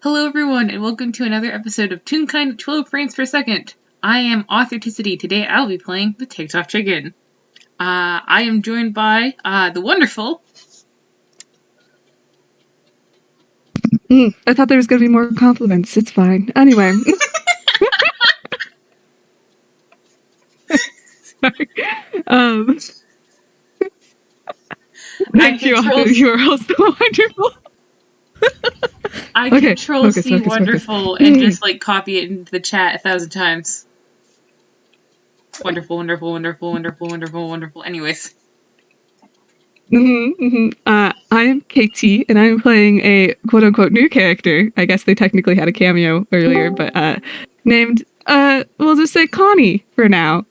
Hello everyone, and welcome to another episode of Toonkind at 12 frames per second. I am Authenticity. Today I'll be playing the TikTok Chicken. I am joined by the wonderful... I thought there was going to be more compliments. It's fine. Anyway. Sorry. Thank you. You are also wonderful. I control C wonderful and just like copy it into the chat 1,000 times. Wonderful, wonderful, wonderful, wonderful, wonderful, wonderful. Anyways. I am KT, and I'm playing a quote-unquote new character. I guess they technically had a cameo earlier, but named, we'll just say Coni for now.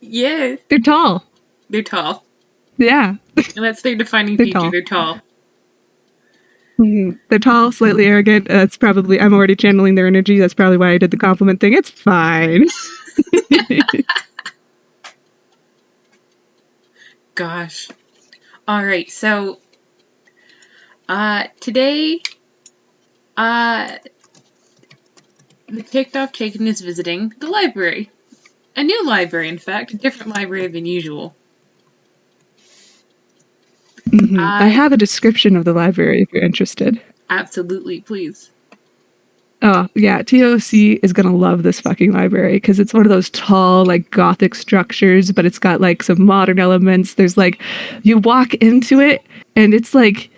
Yeah. They're tall. They're tall. Yeah. That's their defining feature. Tall. They're tall. They're tall, slightly arrogant. That's probably, I'm already channeling their energy. That's probably why I did the compliment thing. It's fine. Gosh. Alright, so today the TikTok Chicken is visiting the library. A new library, in fact, a different library than usual. I have a description of the library if you're interested. Absolutely, please. Oh, yeah, TOC is gonna love this fucking library because it's one of those tall, like, gothic structures, but it's got, like, some modern elements. There's, like, you walk into it, and it's, like,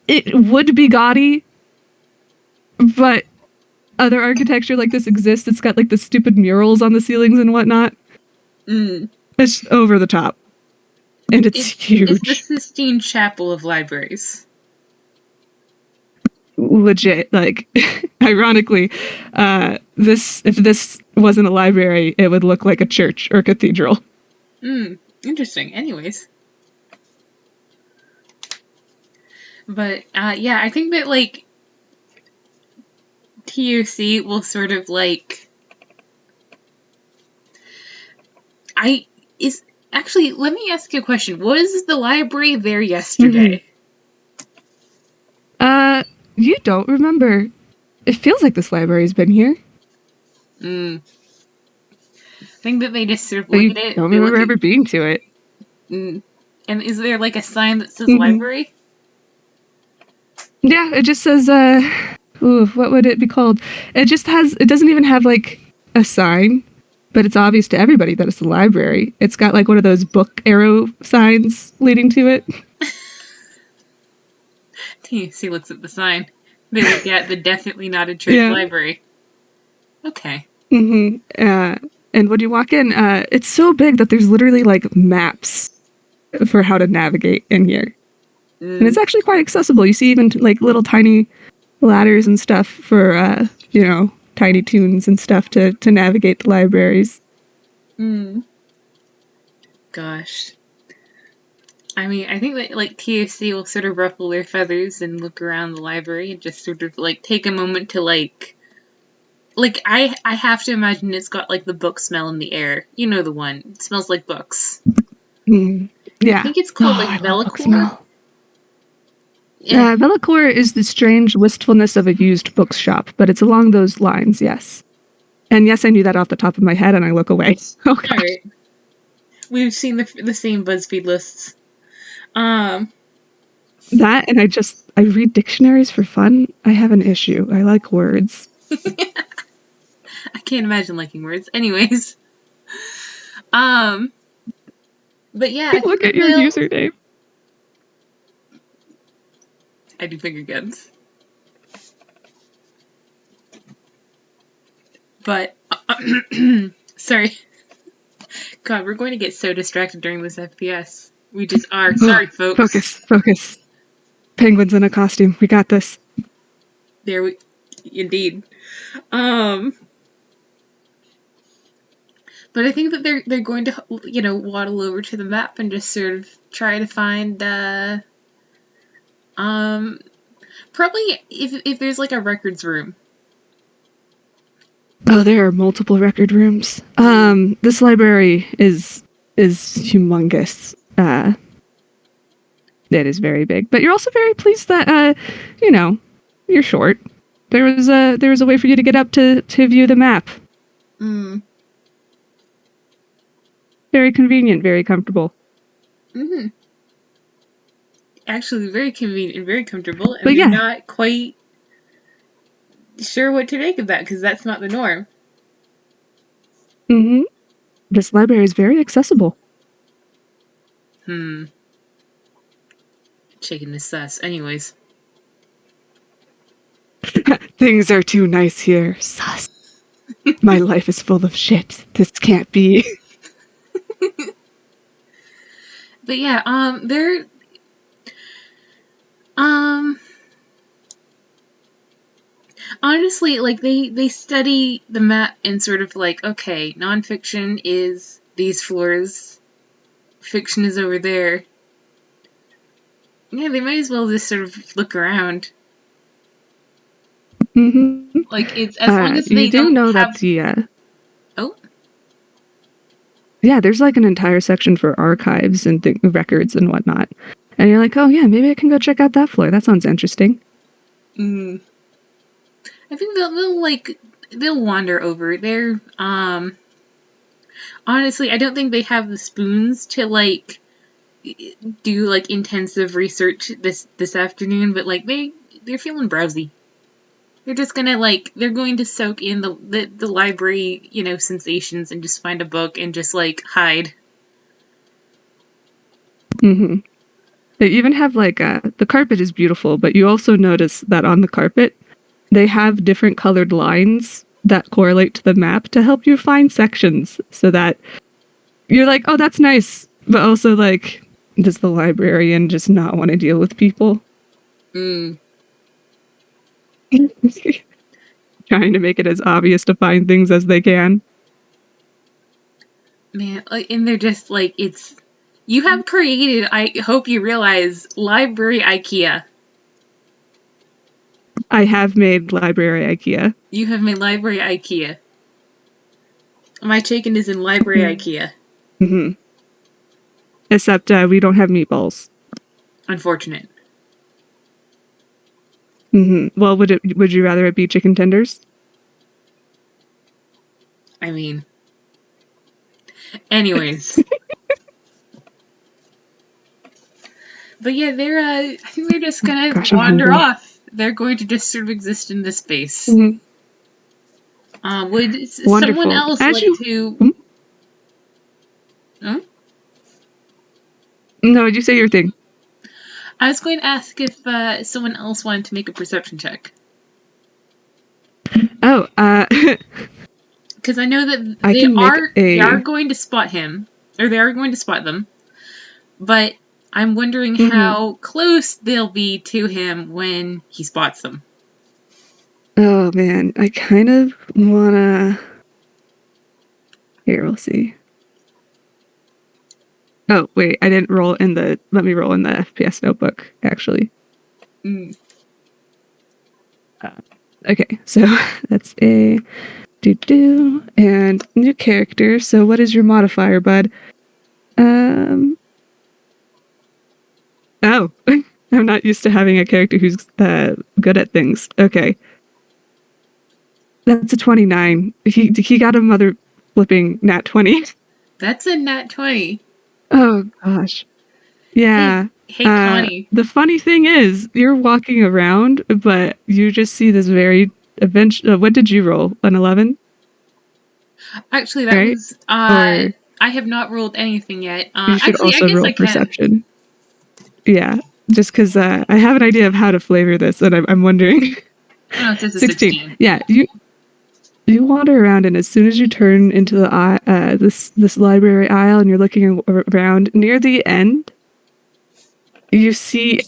it would be gaudy, but other architecture like this exists. It's got, like, the stupid murals on the ceilings and whatnot. It's over the top. And it's huge. It's the Sistine Chapel of libraries. Legit, like, ironically, if this wasn't a library, it would look like a church or cathedral. Interesting. Anyways. But, yeah, I think that, like, TOC will sort of, like... Actually, let me ask you a question. Was the library there yesterday? You don't remember. It feels like this library's been here. I think that they just sort of look at it. Don't remember ever being to it. And is there, like, a sign that says library? Yeah, it just says, what would it be called? It doesn't even have, like, a sign, but it's obvious to everybody that it's a library. It's got, like, one of those book arrow signs leading to it. TOC looks at the sign. They look at the definitely not a church library. Okay. And when you walk in, it's so big that there's literally, like, maps for how to navigate in here. And it's actually quite accessible. You see even, like, little tiny ladders and stuff for, Tiny Toons and stuff to navigate the libraries. Gosh. I mean, I think that, like, TOC will sort of ruffle their feathers and look around the library and just sort of, like, take a moment to, like, I have to imagine it's got, like, the book smell in the air. You know the one. It smells like books. Yeah. I think it's called, like, Velocore. Yeah, Velocore is the strange wistfulness of a used bookshop, but it's along those lines, yes. And yes, I knew that off the top of my head, and I look away. Oh, God. All right. We've seen the same BuzzFeed lists. That, and I read dictionaries for fun. I have an issue. I like words. I can't imagine liking words. Anyways. But yeah. Look at your username. I do finger guns. But, sorry. God, we're going to get so distracted during this FPS. We just are. Sorry, folks. Focus. Penguins in a costume. We got this. Indeed. But I think that they're going to, waddle over to the map and just sort of try to find, probably if there's, like, a records room. Oh, there are multiple record rooms. This library is humongous. It is very big, but you're also very pleased that you're short. There was a way for you to get up to view the map. Mm. Very convenient, very comfortable. Mm-hmm. Actually, very convenient and very comfortable, and But you're yeah. not quite sure what to make of that because that's not the norm. Mm-hmm. This library is very accessible. Chicken is sus. Anyways. Things are too nice here. Sus. My life is full of shit. This can't be. But yeah, they're honestly, like they study the map and sort of like, okay, nonfiction is these floors, fiction is over there. Yeah, they might as well just sort of look around. Mm-hmm. Like, it's as long as You they do don't know have. that the Oh, yeah, there's like an entire section for archives and records and whatnot. And you're like, oh yeah, maybe I can go check out that floor. That sounds interesting. I think they'll wander over. They're honestly, I don't think they have the spoons to like do like intensive research this afternoon, but like they're feeling browsy. They're just gonna they're going to soak in the library, sensations and just find a book and just like hide. Mm-hmm. They even have like the carpet is beautiful, but you also notice that on the carpet they have different colored lines that correlate to the map to help you find sections so that you're like, oh, that's nice. But also like, does the librarian just not want to deal with people? Mm. Trying to make it as obvious to find things as they can. Man, and they're just like, you have created, I hope you realize, library IKEA. I have made library IKEA. You have made library IKEA. My chicken is in library IKEA. Mm-hmm. Except we don't have meatballs. Unfortunate. Mm-hmm. Well, would you rather it be chicken tenders? I mean, anyways. But yeah, I think they're just gonna Gosh, I'm wander hungry. off. They're going to just sort of exist in this space. Mm-hmm. Would Wonderful. someone else As like you... to? Hmm? Hmm? No, you say your thing. I was going to ask if someone else wanted to make a perception check. Oh, Because I know that I can make they are a... going to spot him, or they are going to spot them, but I'm wondering Mm-hmm. how close they'll be to him when he spots them. Oh man, I kind of wanna... Here, we'll see. Oh, wait, I didn't roll in the... Let me roll in the FPS notebook, actually. Mm. Okay, so that's a... And new character. So what is your modifier, bud? Oh. I'm not used to having a character who's good at things. Okay. That's a 29. He got a mother flipping nat 20. That's a nat 20. Oh, gosh. Yeah. Hey, Coni. The funny thing is, you're walking around, but you just see this very... what did you roll? An 11? Actually, that Right? was... Or I have not rolled anything yet. you should Actually, I also guess roll I can. perception. Yeah. Just because I have an idea of how to flavor this, and I'm wondering... Oh, it's just a 16. 16. Yeah, you wander around, and as soon as you turn into the this library aisle, and you're looking around near the end, you see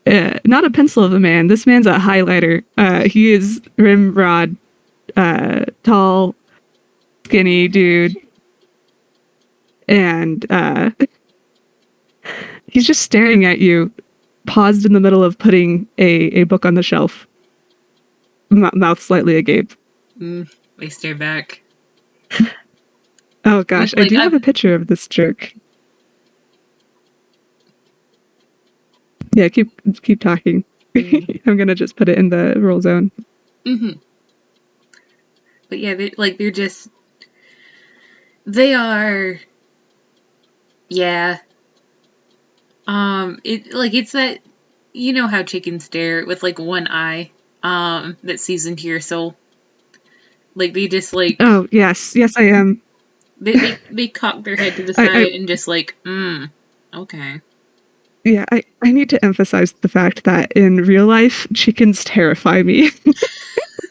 not a pencil of a man. This man's a highlighter. He is rimrod, tall, skinny dude, and he's just staring at you, paused in the middle of putting a book on the shelf, mouth slightly agape. They stare back. Oh gosh, With, I do have a picture of this jerk. Yeah, keep talking. I'm gonna just put it in the roll zone. Mm-hmm. But yeah, they are, yeah. It's that, you know how chickens stare with like one eye, that sees into your soul. Like they just like, Oh yes, I am. they cock their head to the I side and just like, okay. yeah, I need to emphasize the fact that in real life, chickens terrify me.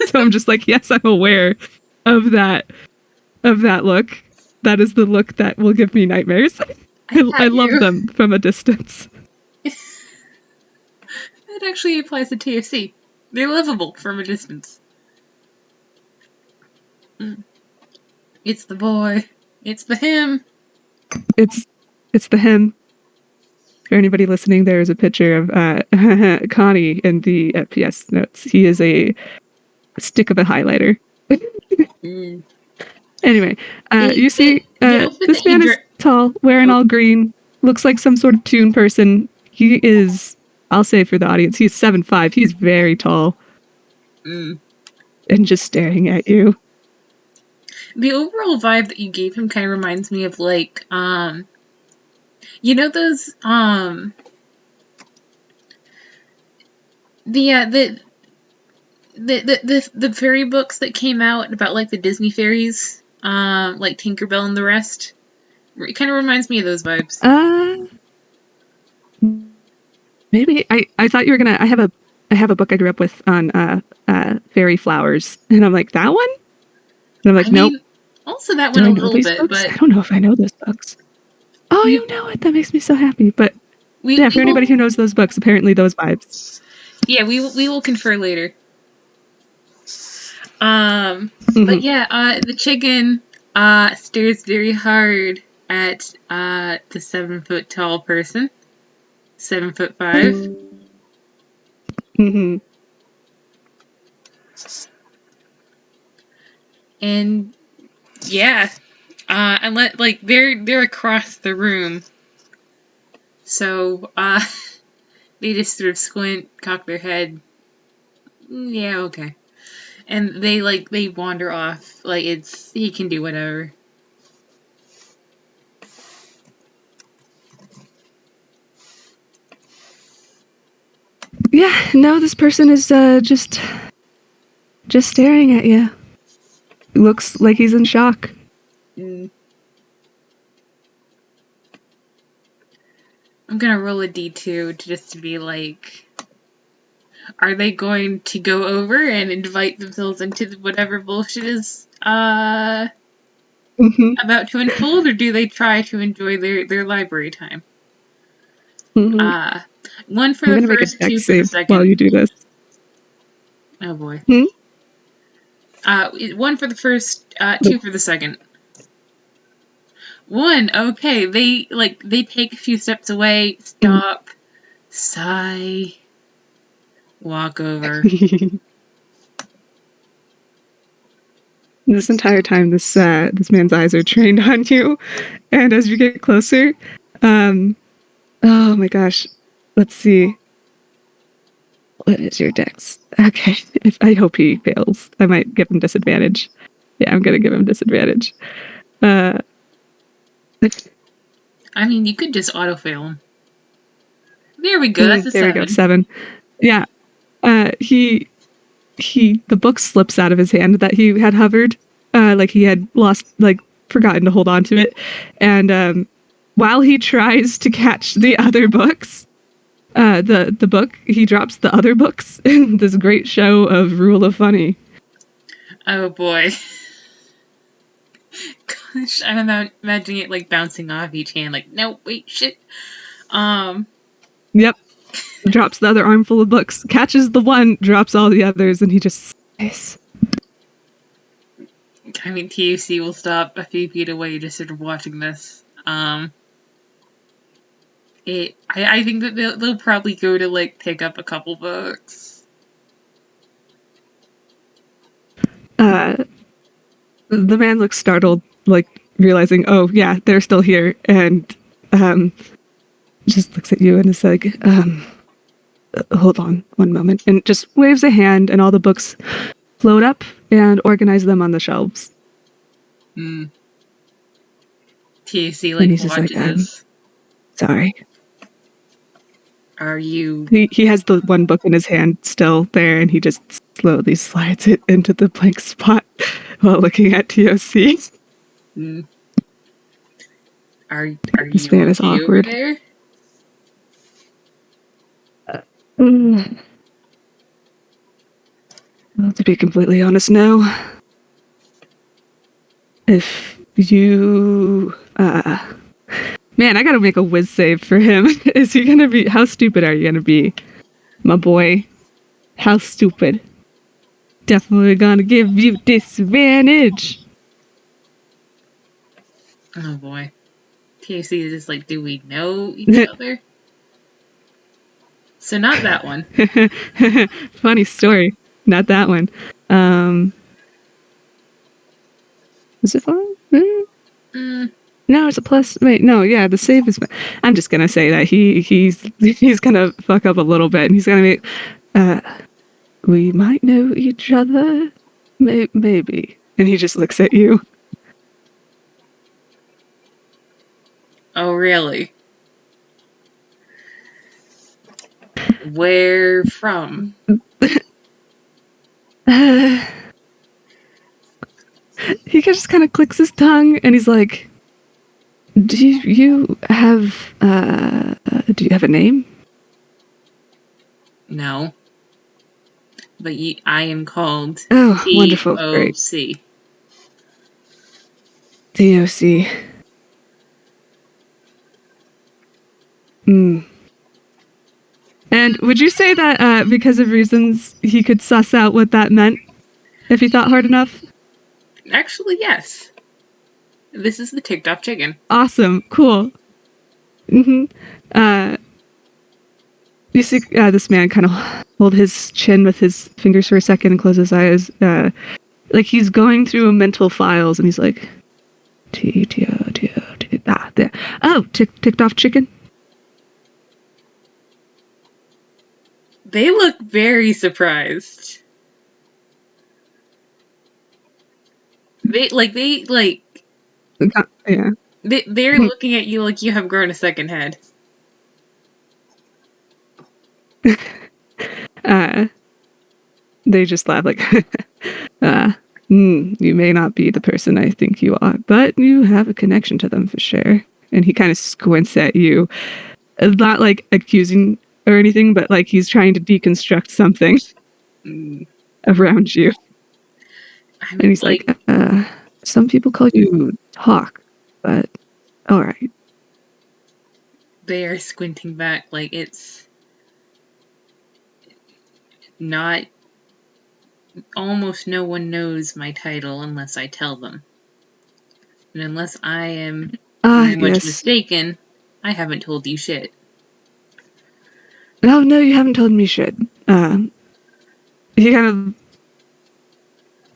So I'm just like, yes, I'm aware of that look. That is the look that will give me nightmares. I I got love you. them from a distance. That actually applies to TFC. They're livable from a distance. It's the boy. It's the him. It's the him. For anybody listening, there is a picture of Coni in the FPS notes. He is a stick of a highlighter. Anyway, you see, the outfit that this he man is tall, wearing all green, looks like some sort of Toon person. He is, I'll say for the audience, he's 7'5". He's very tall. And just staring at you. The overall vibe that you gave him kind of reminds me of like, you know those, the fairy books that came out about like the Disney fairies, like Tinkerbell and the rest. It kind of reminds me of those vibes. Maybe I thought you were gonna. I have a book I grew up with on fairy flowers, and I'm like, that one. And I'm like, nope. Also that Do one I a know little these bit, books? but I don't know if I know those books. Oh, you know it. That makes me so happy. But yeah, for anybody who knows those books, apparently those vibes. Yeah, we will confer later. But yeah, the chicken stares very hard at the 7 foot tall person. 7'5". And yeah, and like they're across the room, so they just sort of squint, cock their head. Yeah, okay. And they wander off. Like he can do whatever. Yeah, no, this person is just staring at you. Looks like he's in shock. I'm gonna roll a d2 just to be like, are they going to go over and invite themselves into whatever bullshit is about to unfold, or do they try to enjoy their library time? One for the first, two for the second. While you do this. Oh boy. One for the first, two for the second. One, okay, they take a few steps away, stop, sigh, walk over. This entire time, this man's eyes are trained on you, and as you get closer, oh my gosh, let's see. What is your dex? Okay, I hope he fails. I might give him disadvantage. Yeah, I'm gonna give him disadvantage. I mean, you could just auto fail him. There we go. That's a 7. There we go, 7. Yeah, the book slips out of his hand that he had hovered, like he had forgotten to hold on to it, and while he tries to catch the other books, the book, he drops the other books in this great show of Rule of Funny. Oh boy. Gosh, I'm imagining it like bouncing off each hand, like, no, wait, shit. Yep. Drops the other armful of books, catches the one, drops all the others, and he just sighs. I mean, TUC will stop a few feet away just sort of watching this. I think that they'll probably go to like pick up a couple books. The man looks startled, like realizing, oh yeah, they're still here, and just looks at you and is like, hold on one moment, and just waves a hand, and all the books float up and organize them on the shelves. TAC And he's just like, watches. Sorry. Are you... He has the one book in his hand still there, and he just slowly slides it into the blank spot while looking at TOC. Are you This man is okay awkward. over there? Well, to be completely honest, no. If you... Man, I gotta make a whiz save for him. Is he gonna be... How stupid are you gonna be, my boy? How stupid? Definitely gonna give you disadvantage. Oh boy. TAC is just like, do we know each other? So not that one. Funny story. Not that one. Is it fun? No, it's a plus. Wait, no, yeah, the save is. I'm just gonna say that he's gonna fuck up a little bit, and he's gonna be. We might know each other, maybe. And he just looks at you. Oh, really? Where from? He just kind of clicks his tongue, and he's like, Do you have a name? No. But I am called wonderful. Great. TOC. And would you say that because of reasons he could suss out what that meant if he thought hard enough? Actually, yes. This is the ticked off chicken. Awesome. Cool. You see this man kind of hold his chin with his fingers for a second and close his eyes. Like he's going through mental files, and he's like, there. Oh, ticked off chicken. They look very surprised. They're looking at you like you have grown a second head. They just laugh like, you may not be the person I think you are, but you have a connection to them for sure. And he kind of squints at you, not like accusing or anything, but like he's trying to deconstruct something around you. And he's like, some people call you Talk, but all right. They are squinting back like it's not... Almost no one knows my title unless I tell them. And unless I am very much mistaken, I haven't told you shit. No, you haven't told me shit. He kind of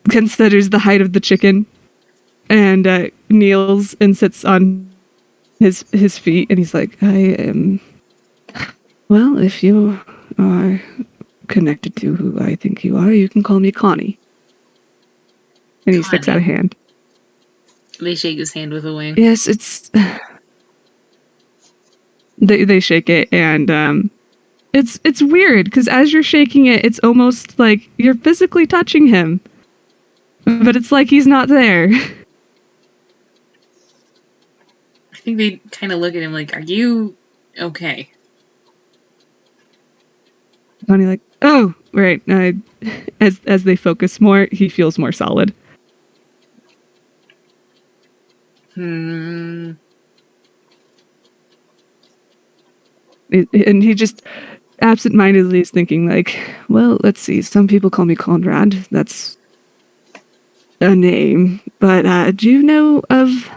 considers the height of the chicken and kneels and sits on his feet, and he's like, I am... Well, if you are connected to who I think you are, you can call me Coni. And he sticks out a hand. They shake his hand with a wing. Yes, it's... They shake it, and it's weird, because as you're shaking it, it's almost like you're physically touching him. But it's like he's not there. I think they kind of look at him like, are you okay? Funny, like, oh, right. As they focus more, he feels more solid. And he just absentmindedly is thinking like, well, let's see. Some people call me Conrad. That's a name. But do you know of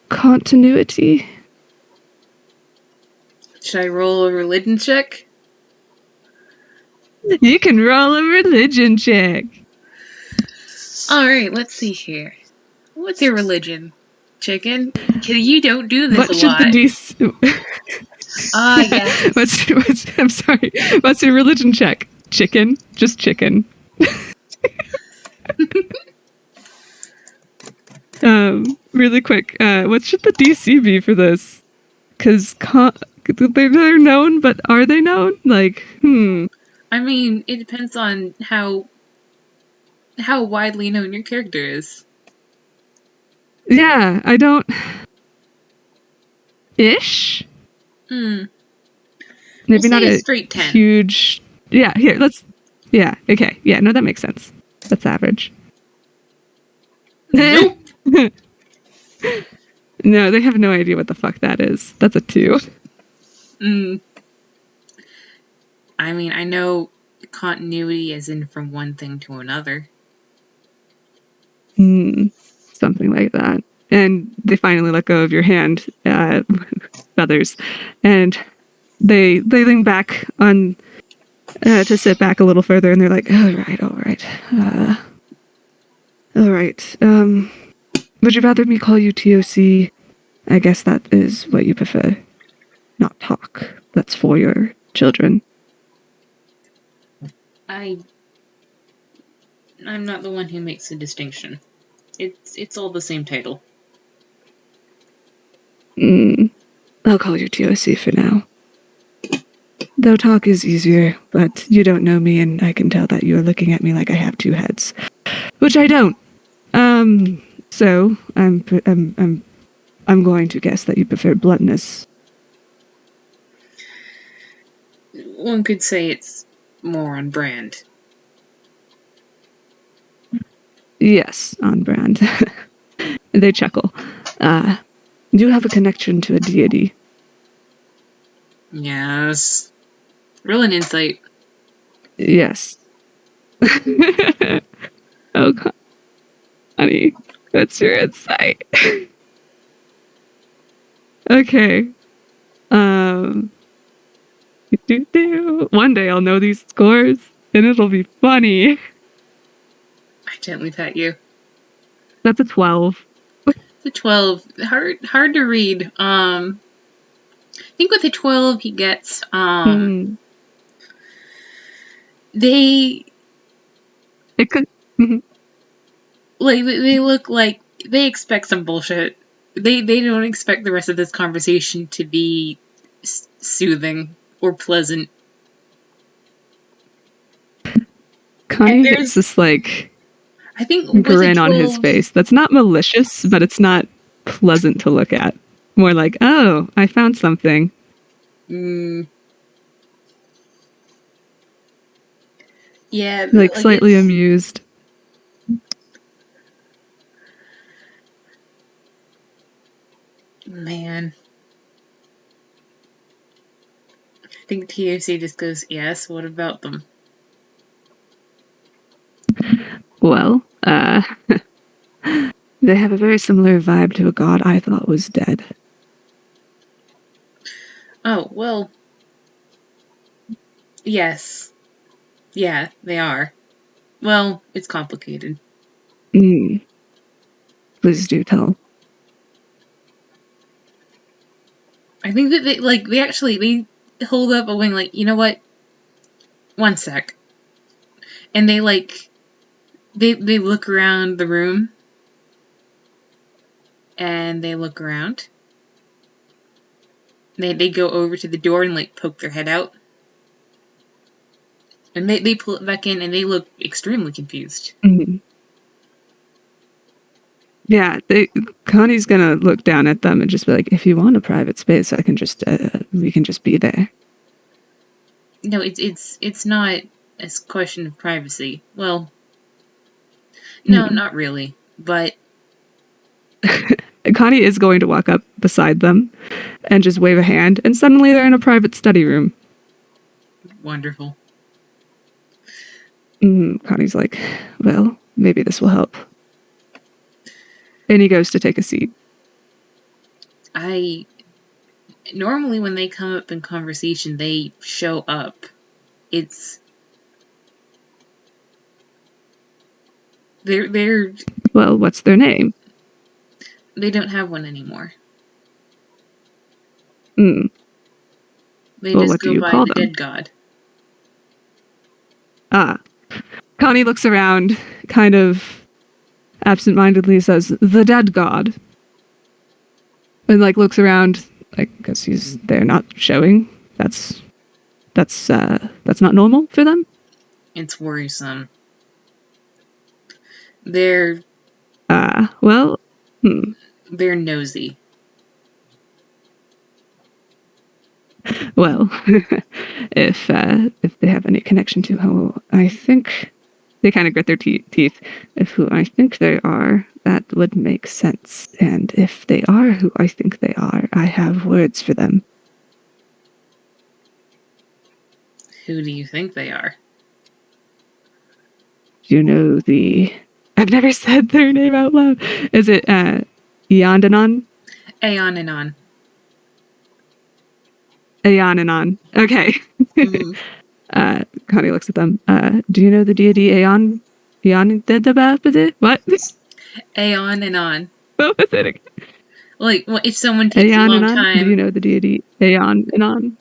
continuity? Should I roll a religion check? You can roll a religion check. Alright, let's see here. What's your religion, chicken? You don't do this what a lot. Yes. I'm sorry. What's your religion check? Chicken? Just chicken. Really quick. What should the DC be for this? Because they're known, but are they known? Like, I mean, it depends on how widely known your character is. Yeah, I don't. Ish. We'll Maybe say not a a straight 10. huge. Yeah, here, let's. Yeah, okay. Yeah, no, that makes sense. That's average. Nope. No, they have no idea what the fuck that is. That's a 2. I mean, I know continuity as in from one thing to another. Something like that. And they finally let go of your hand, feathers, and they lean back on to sit back a little further, and they're like, all right. Would you rather me call you TOC? I guess that is what you prefer. Not talk. That's for your children. I'm not the one who makes the distinction. It's all the same title. I'll call you TOC for now. Though talk is easier, but you don't know me, and I can tell that you're looking at me like I have 2 heads, which I don't. So I'm going to guess that you prefer bluntness. One could say it's more on brand. Yes, on brand. They chuckle. You have a connection to a deity. Yes. Roll an insight. Yes. Oh, honey, what's your insight? Okay. One day I'll know these scores, and it'll be funny. I gently pat you. That's a 12. The 12. Hard to read. I think with the 12 he gets they It could. like they look like they expect some bullshit. They don't expect the rest of this conversation to be soothing or pleasant. Coni gets this like I think grin on his face. That's not malicious, but it's not pleasant to look at. More like, oh, I found something. Yeah, like slightly amused. Man. I think TOC just goes, yes, what about them? Well, they have a very similar vibe to a god I thought was dead. Oh, well. Yes. Yeah, they are. Well, it's complicated. Please do tell. I think that they hold up a wing like, you know what? One sec. And they look around the room. And they look around. They go over to the door and like poke their head out. And they pull it back in and they look extremely confused. Yeah, Connie's gonna look down at them and just be like, if you want a private space, I can just we can just be there. No, it's not a question of privacy. Well, no, not really. But Connie is going to walk up beside them and just wave a hand, and suddenly they're in a private study room. Wonderful. Connie's like, well, maybe this will help. And he goes to take a seat. Normally when they come up in conversation, they show up. They're well, what's their name? They don't have one anymore. They Well, just what do go you by call the them? dead god. Connie looks around, kind of absentmindedly says, "The dead god," and like looks around, like because they're not showing. That's not normal for them. It's worrisome. They're Well, they're nosy. well, if they have any connection to who I think they kind of grit their teeth, if who I think they are, that would make sense. And if they are who I think they are, I have words for them. Who do you think they are? You know the. I've never said their name out loud. Is it Yandanon? Aeon and on. Aeonanon. Okay. Mm. Connie looks at them. Do you know the deity Aeon? Aeon did the what? Aeon and on. What was it again? Like, well, if someone takes a Aeon long Anon? Do you time, know the deity Aeon Anon?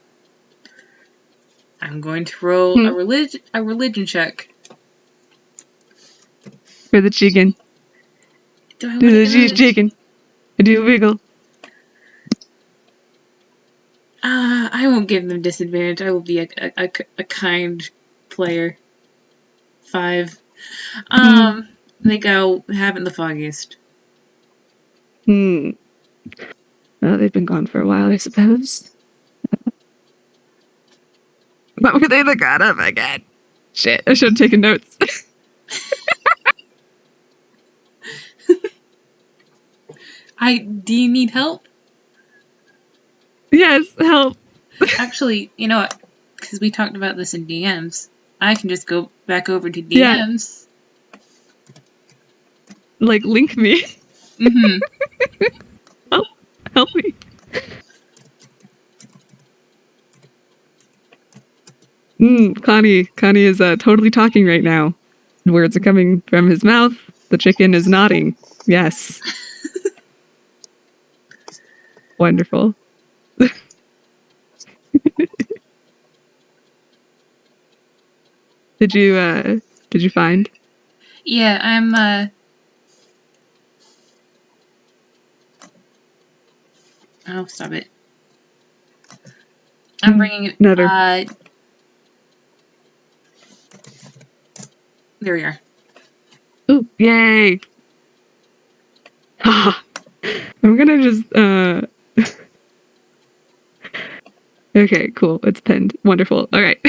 I'm going to roll a religion check. For the chicken. Do I want Do the cheese advantage? chicken. Do wiggle. I won't give them disadvantage. I will be a kind player. 5. They go, haven't the foggiest. Well, they've been gone for a while, I suppose. What were they the god of again? Shit, I should have taken notes. Do you need help? Yes, help. Actually, you know what? Because we talked about this in DMs. I can just go back over to Yeah. DMs. Like, link me. Help me. Connie is totally talking right now. The words are coming from his mouth. The chicken is nodding. Yes. Wonderful. Did you find? Yeah, I'm oh, stop it. I'm bringing it. Another. There we are. Ooh, yay. I'm gonna just Okay, cool. It's pinned. Wonderful. All right.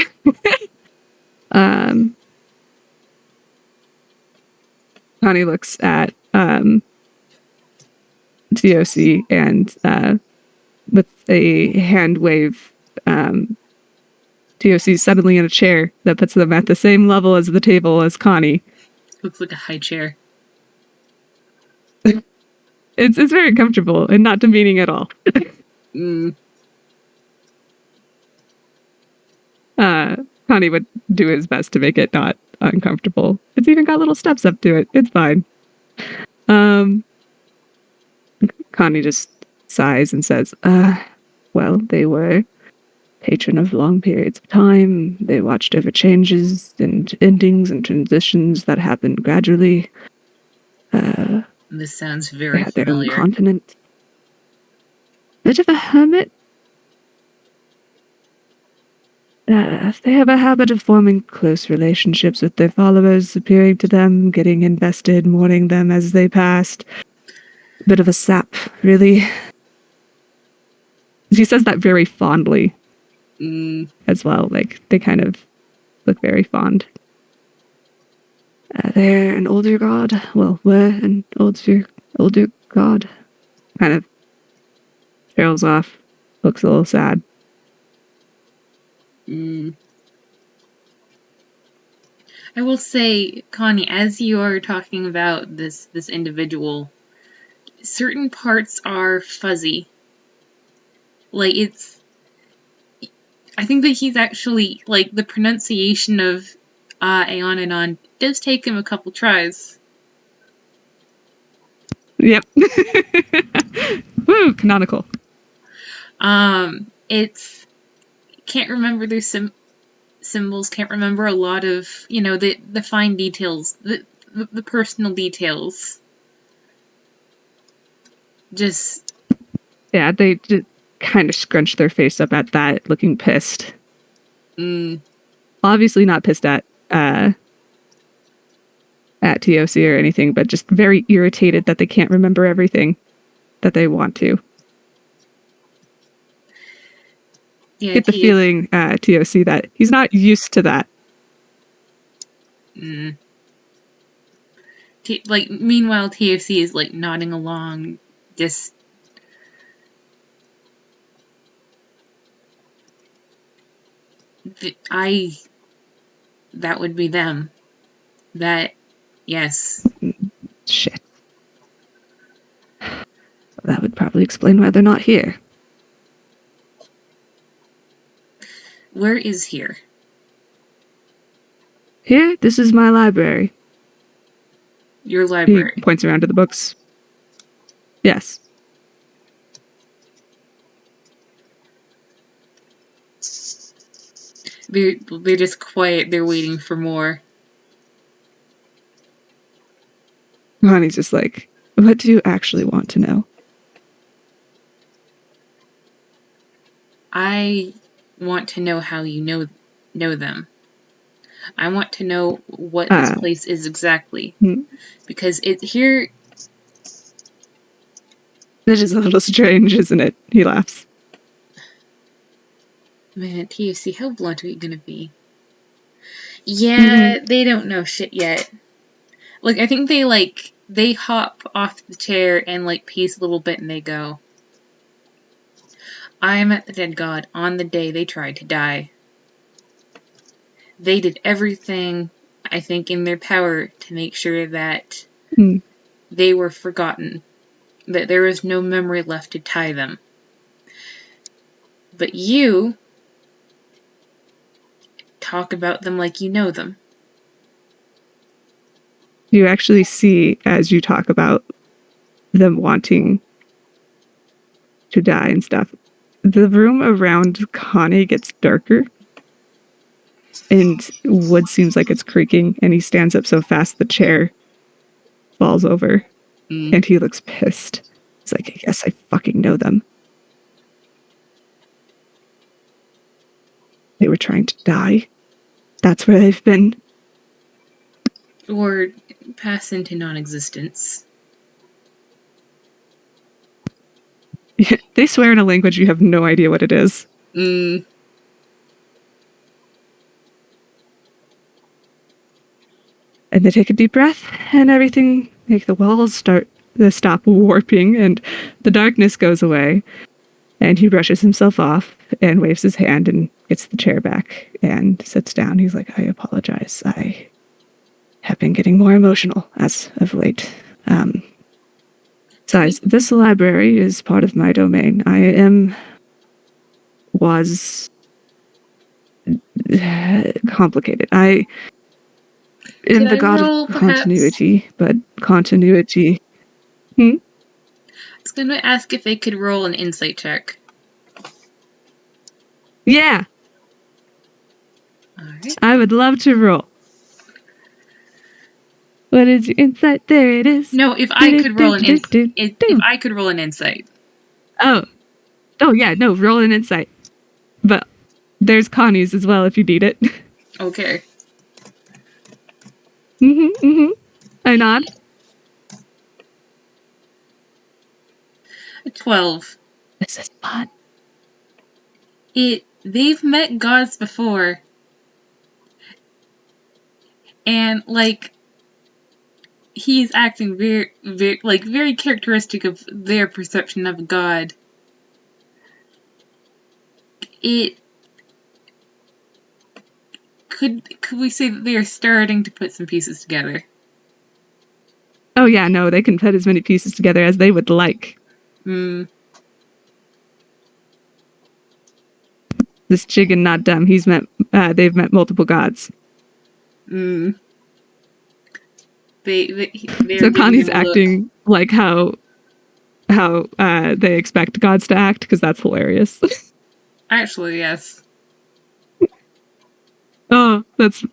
Connie looks at TOC and with a hand wave, TOC suddenly in a chair that puts them at the same level as the table as Connie. Looks like a high chair. It's very comfortable and not demeaning at all. Connie would do his best to make it not uncomfortable. It's even got little steps up to it. It's fine. Connie just sighs and says, well, they were patron of long periods of time. They watched over changes and endings and transitions that happened gradually. This sounds very They had their own familiar. continent. Bit of a hermit. They have a habit of forming close relationships with their followers, appearing to them, getting invested, mourning them as they passed. Bit of a sap, really. She says that very fondly as well. Like, they kind of look very fond. They're an older god. Well, we're an older god. Kind of trails off. Looks a little sad. I will say, Connie, as you are talking about this individual, certain parts are fuzzy. Like, I think that he's actually, like, the pronunciation of Aeon and on does take him a couple tries. Yep. Woo, canonical. It's can't remember their symbols, can't remember a lot of, the fine details, the personal details. Just... Yeah, they just kind of scrunch their face up at that, looking pissed. Obviously not pissed at TOC or anything, but just very irritated that they can't remember everything that they want to. Yeah, Get the feeling, TOC, that he's not used to that. Meanwhile, TOC is, nodding along, just... That would be them. That, yes. Shit. That would probably explain why they're not here. Where is here? Here? This is my library. Your library. He points around to the books. Yes. They're just quiet. They're waiting for more. Ronnie's just like, what do you actually want to know? I want to know how you know them. I want to know what this place is exactly. Because here... This is a little strange, isn't it? He laughs. Man, TOC, how blunt are you gonna be? Yeah, they don't know shit yet. I think they hop off the chair and, peace a little bit and they go, I met the dead god on the day they tried to die. They did everything, I think, in their power to make sure that they were forgotten, that there was no memory left to tie them. But you talk about them like you know them. You actually see, as you talk about them wanting to die and stuff, the room around Coni gets darker. And wood seems like it's creaking, and he stands up so fast the chair falls over. And he looks pissed. He's like, I guess I fucking know them. They were trying to die. That's where they've been. Or pass into non-existence. Yeah, they swear in a language you have no idea what it is. And they take a deep breath, and everything, the walls stop warping, and the darkness goes away. And he brushes himself off and waves his hand and gets the chair back and sits down. He's like, I apologize. I have been getting more emotional as of late. Besides, this library is part of my domain. Was complicated. I am the god of continuity, but continuity... I was going to ask if they could roll an insight check. Yeah. All right. I would love to roll. What is your insight? There it is. No, if I could roll an insight. If I could roll an insight. Oh yeah, no, roll an insight. But there's Connie's as well if you need it. Okay. I nod. A 12. This is fun. They've met gods before. And, he's acting very, very, very characteristic of their perception of a god. Could we say that they are starting to put some pieces together? Oh yeah, no, they can put as many pieces together as they would like. This chicken not dumb. They've met multiple gods. So Connie's acting like how they expect gods to act, because that's hilarious. Actually, yes. Oh, that's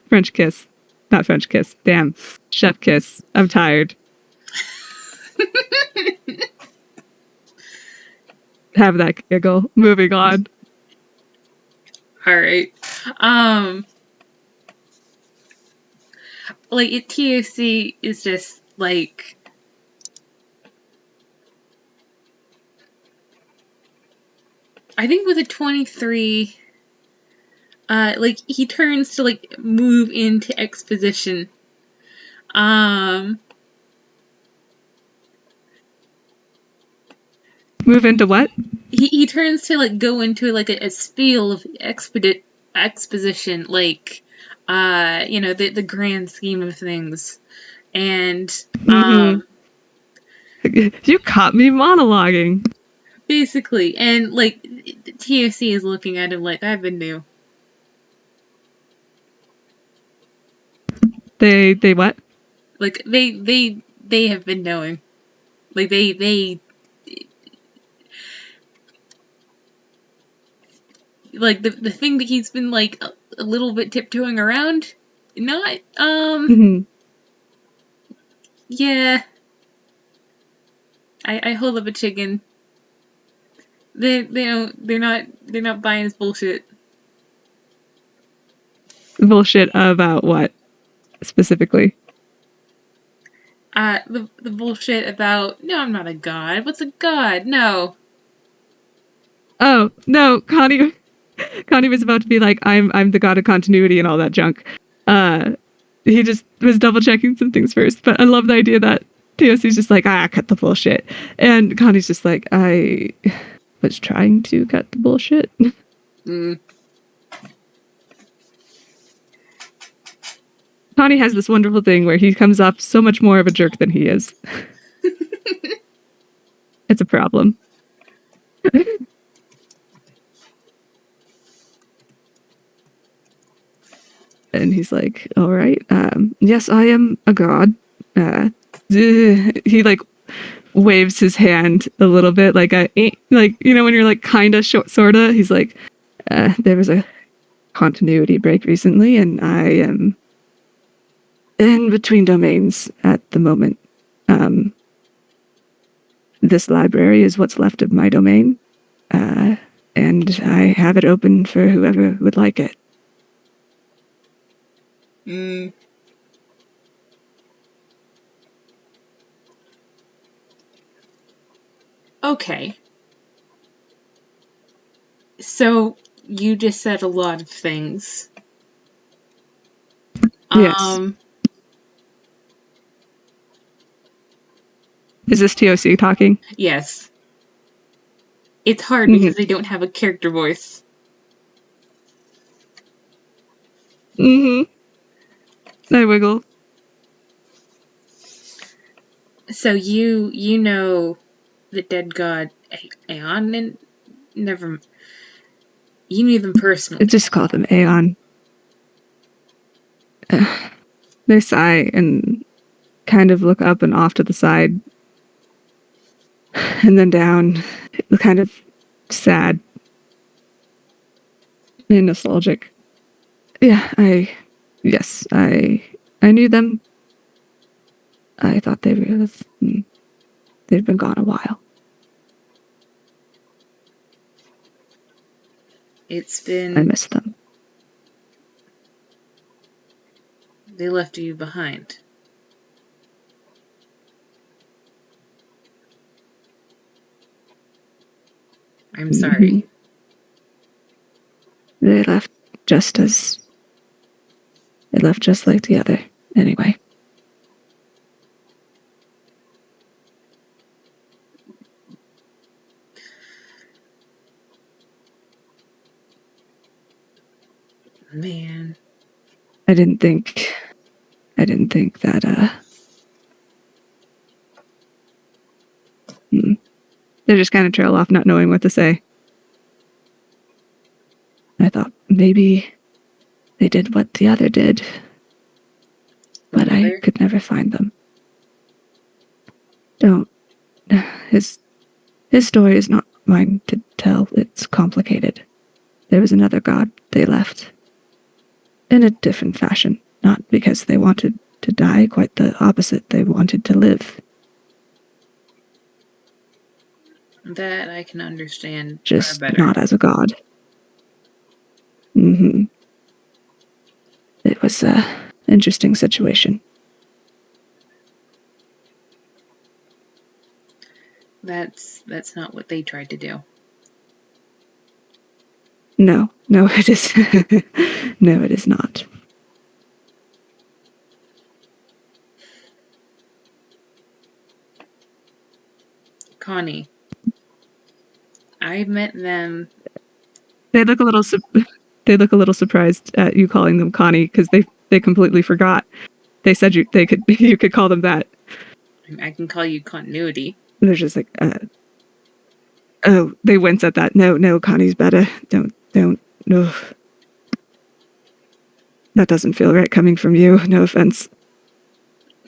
French kiss. Not French kiss. Damn. Chef kiss. I'm tired. Have that giggle. Moving on. All right. Like TOC is just like, I think with a 23, like he turns to like move into exposition. Move into what? He turns to like go into like a spiel of exposition, like the grand scheme of things, and You caught me monologuing. basically, and like TOC is looking at him like, I've been new. They what? Like they have been knowing. Like they like the thing that he's been like a little bit tiptoeing around. Not yeah. I hold up a chicken. They're not buying his bullshit. Bullshit about what specifically? The bullshit about, no, I'm not a god. What's a god? No. Oh no, Coni was about to be like, I'm the god of continuity and all that junk. He just was double checking some things first, but I love the idea that TOC's just like, cut the bullshit, and Connie's just like, I was trying to cut the bullshit. Connie has this wonderful thing where he comes off so much more of a jerk than he is. It's a problem. And he's like, all right, yes, I am a god. He like waves his hand a little bit, like when you're like kinda sorta. He's like, there was a continuity break recently, and I am in between domains at the moment. This library is what's left of my domain, and I have it open for whoever would like it. Okay. So you just said a lot of things. Yes. Is this TOC talking? Yes. It's hard because they don't have a character voice. I wiggle. So you know the dead god Aeon, and never. You knew them personally. Just call them Aeon. They sigh and kind of look up and off to the side, and then down, kind of sad and nostalgic. Yeah, I knew them. I thought they'd been gone a while. I miss them. They left you behind. I'm sorry. They left just like the other, anyway. Man. I didn't think that they just kind of trail off, not knowing what to say. I thought maybe they did what the other did, but I could never find them. His story is not mine to tell. It's complicated. There was another god they left. in a different fashion. Not because they wanted to die, quite the opposite. They wanted to live. That I can understand Just far better. not as a god. Mm-hmm. It was an interesting situation. That's not what they tried to do. No, it is. No, it is not. Coni, I met them. They look a little. They look a little surprised at you calling them Connie because they completely forgot. They said you could call them that. I can call you Continuity. And they're just like, oh, they wince at that. No, Connie's better. Don't, no. That doesn't feel right coming from you. No offense.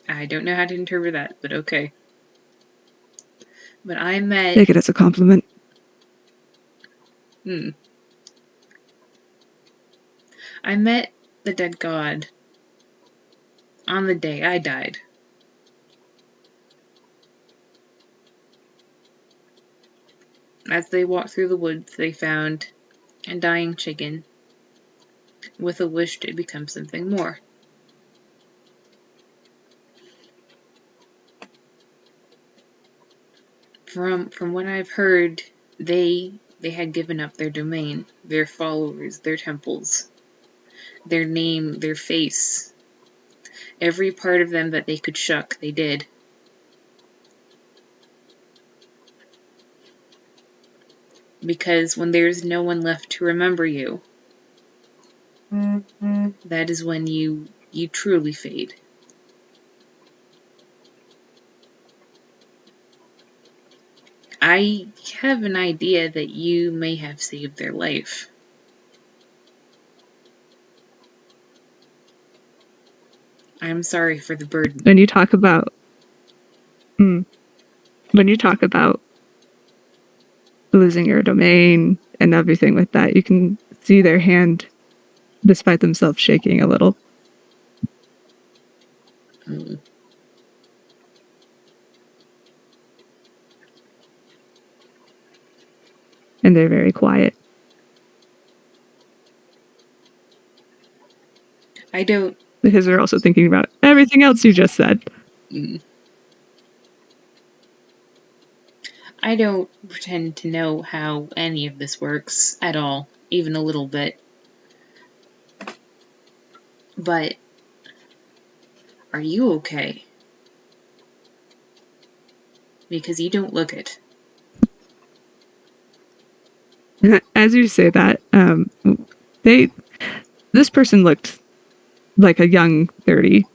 I don't know how to interpret that, but okay. But I met... Take it as a compliment. I met the dead god on the day I died. As they walked through the woods, they found a dying chicken with a wish to become something more. From what I've heard, they had given up their domain, their followers, their temples, their name, their face. Every part of them that they could shuck, they did. Because when there's no one left to remember you, that is when you truly fade. I have an idea that you may have saved their life. I'm sorry for the burden. When you talk about losing your domain and everything like that, you can see their hand, despite themselves shaking a little. And they're very quiet. I don't... Because they're also thinking about everything else you just said. I don't pretend to know how any of this works at all, even a little bit. But are you okay? Because you don't look it. As you say that, this person looked like a young 30,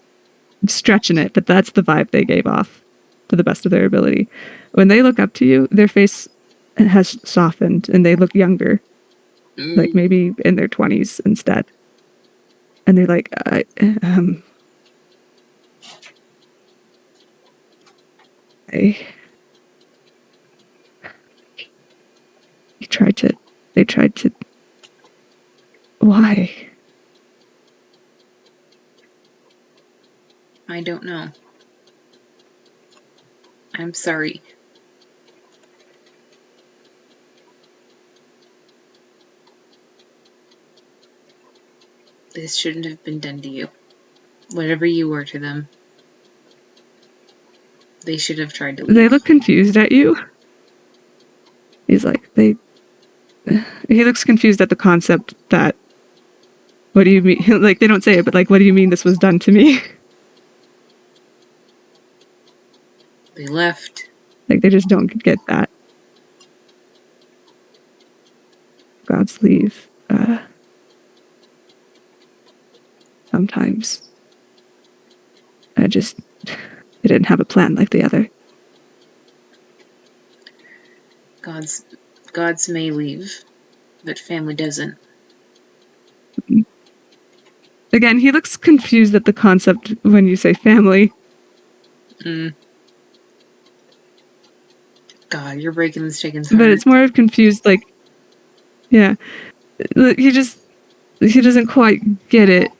stretching it, but that's the vibe they gave off to the best of their ability. When they look up to you, their face has softened and they look younger, like maybe in their 20s instead. And they're like, they tried to, why? I don't know. I'm sorry. This shouldn't have been done to you. Whatever you were to them. They should have tried to leave. They look confused at you. He's like, he looks confused at the concept that, what do you mean? Like, they don't say it, but like, what do you mean this was done to me? They left. Like, they just don't get that. Gods leave. Sometimes. They didn't have a plan like the other. Gods may leave, but family doesn't. Again, he looks confused at the concept when you say family. God, you're breaking this chicken's heart. But it's more of confused, like, yeah. He doesn't quite get it.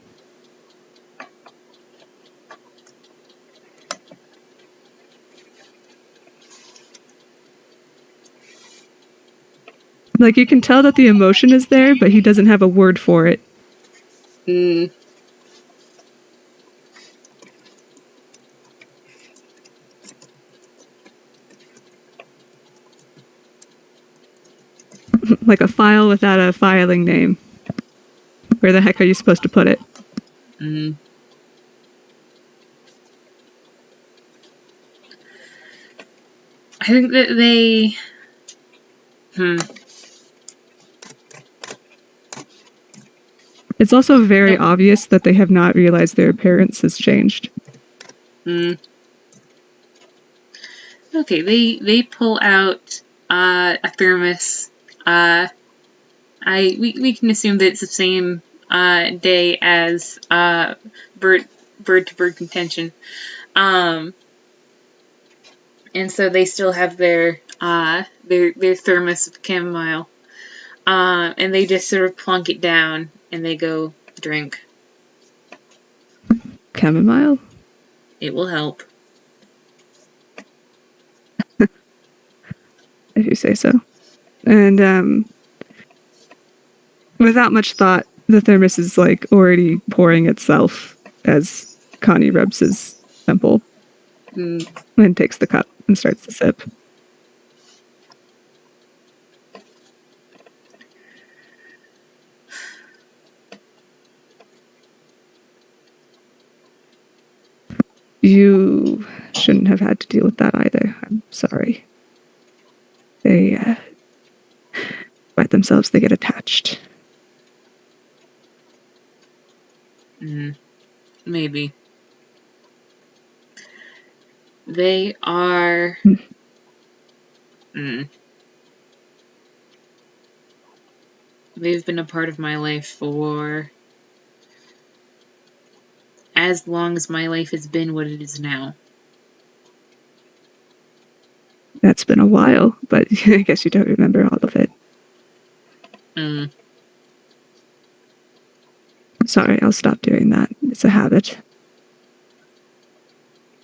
Like, you can tell that the emotion is there, but he doesn't have a word for it. Mm. Like a file without a filing name. Where the heck are you supposed to put it? Mm. I think that they... It's also very Nope. obvious that they have not realized their appearance has changed. Mm. Okay, they pull out a thermos. We can assume that it's the same day as bird to bird contention. And so they still have their thermos of chamomile. And they just sort of plunk it down and they go drink. Chamomile? It will help. If you say so. And without much thought, the thermos is like already pouring itself as Coni rubs his temple and takes the cup and starts to sip. You shouldn't have had to deal with that either. I'm sorry. They by themselves, they get attached. Maybe. They are... They've been a part of my life for as long as my life has been what it is now. That's been a while, but I guess you don't remember all of it. Sorry, I'll stop doing that. It's a habit.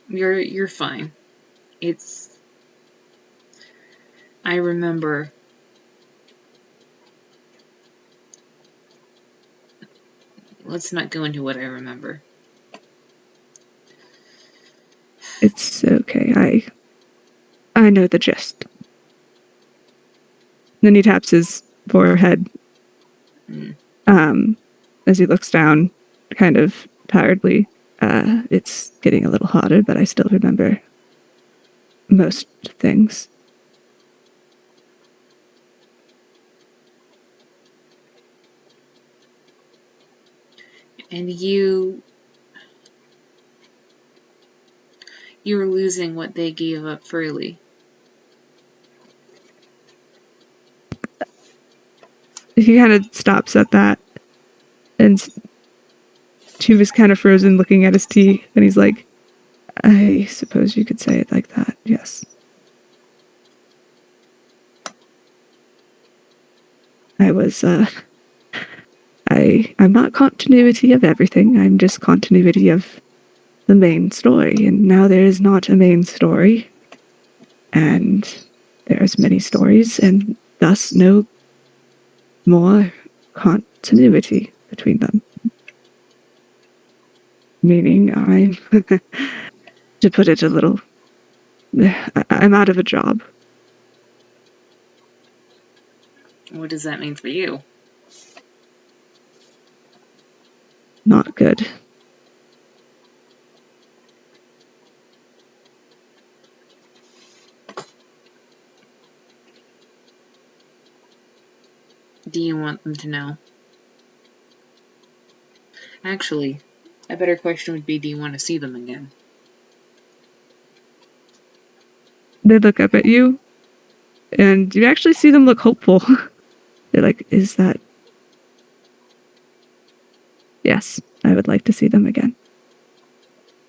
You're fine. I remember. Let's not go into what I remember. It's okay. I know the gist. Then he taps his forehead as he looks down, kind of tiredly. It's getting a little hotter, but I still remember most things. And you were losing what they gave up freely. He kind of stops at that, and she was kind of frozen looking at his tea, and he's like, I suppose you could say it like that, yes. I'm not continuity of everything, I'm just continuity of the main story, and now there is not a main story, and there's many stories, and thus no more continuity between them. Meaning I'm, to put it a little, I'm out of a job. What does that mean for you? Not good. Do you want them to know? Actually, a better question would be, do you want to see them again? They look up at you, and you actually see them look hopeful. They're like, is that... Yes, I would like to see them again.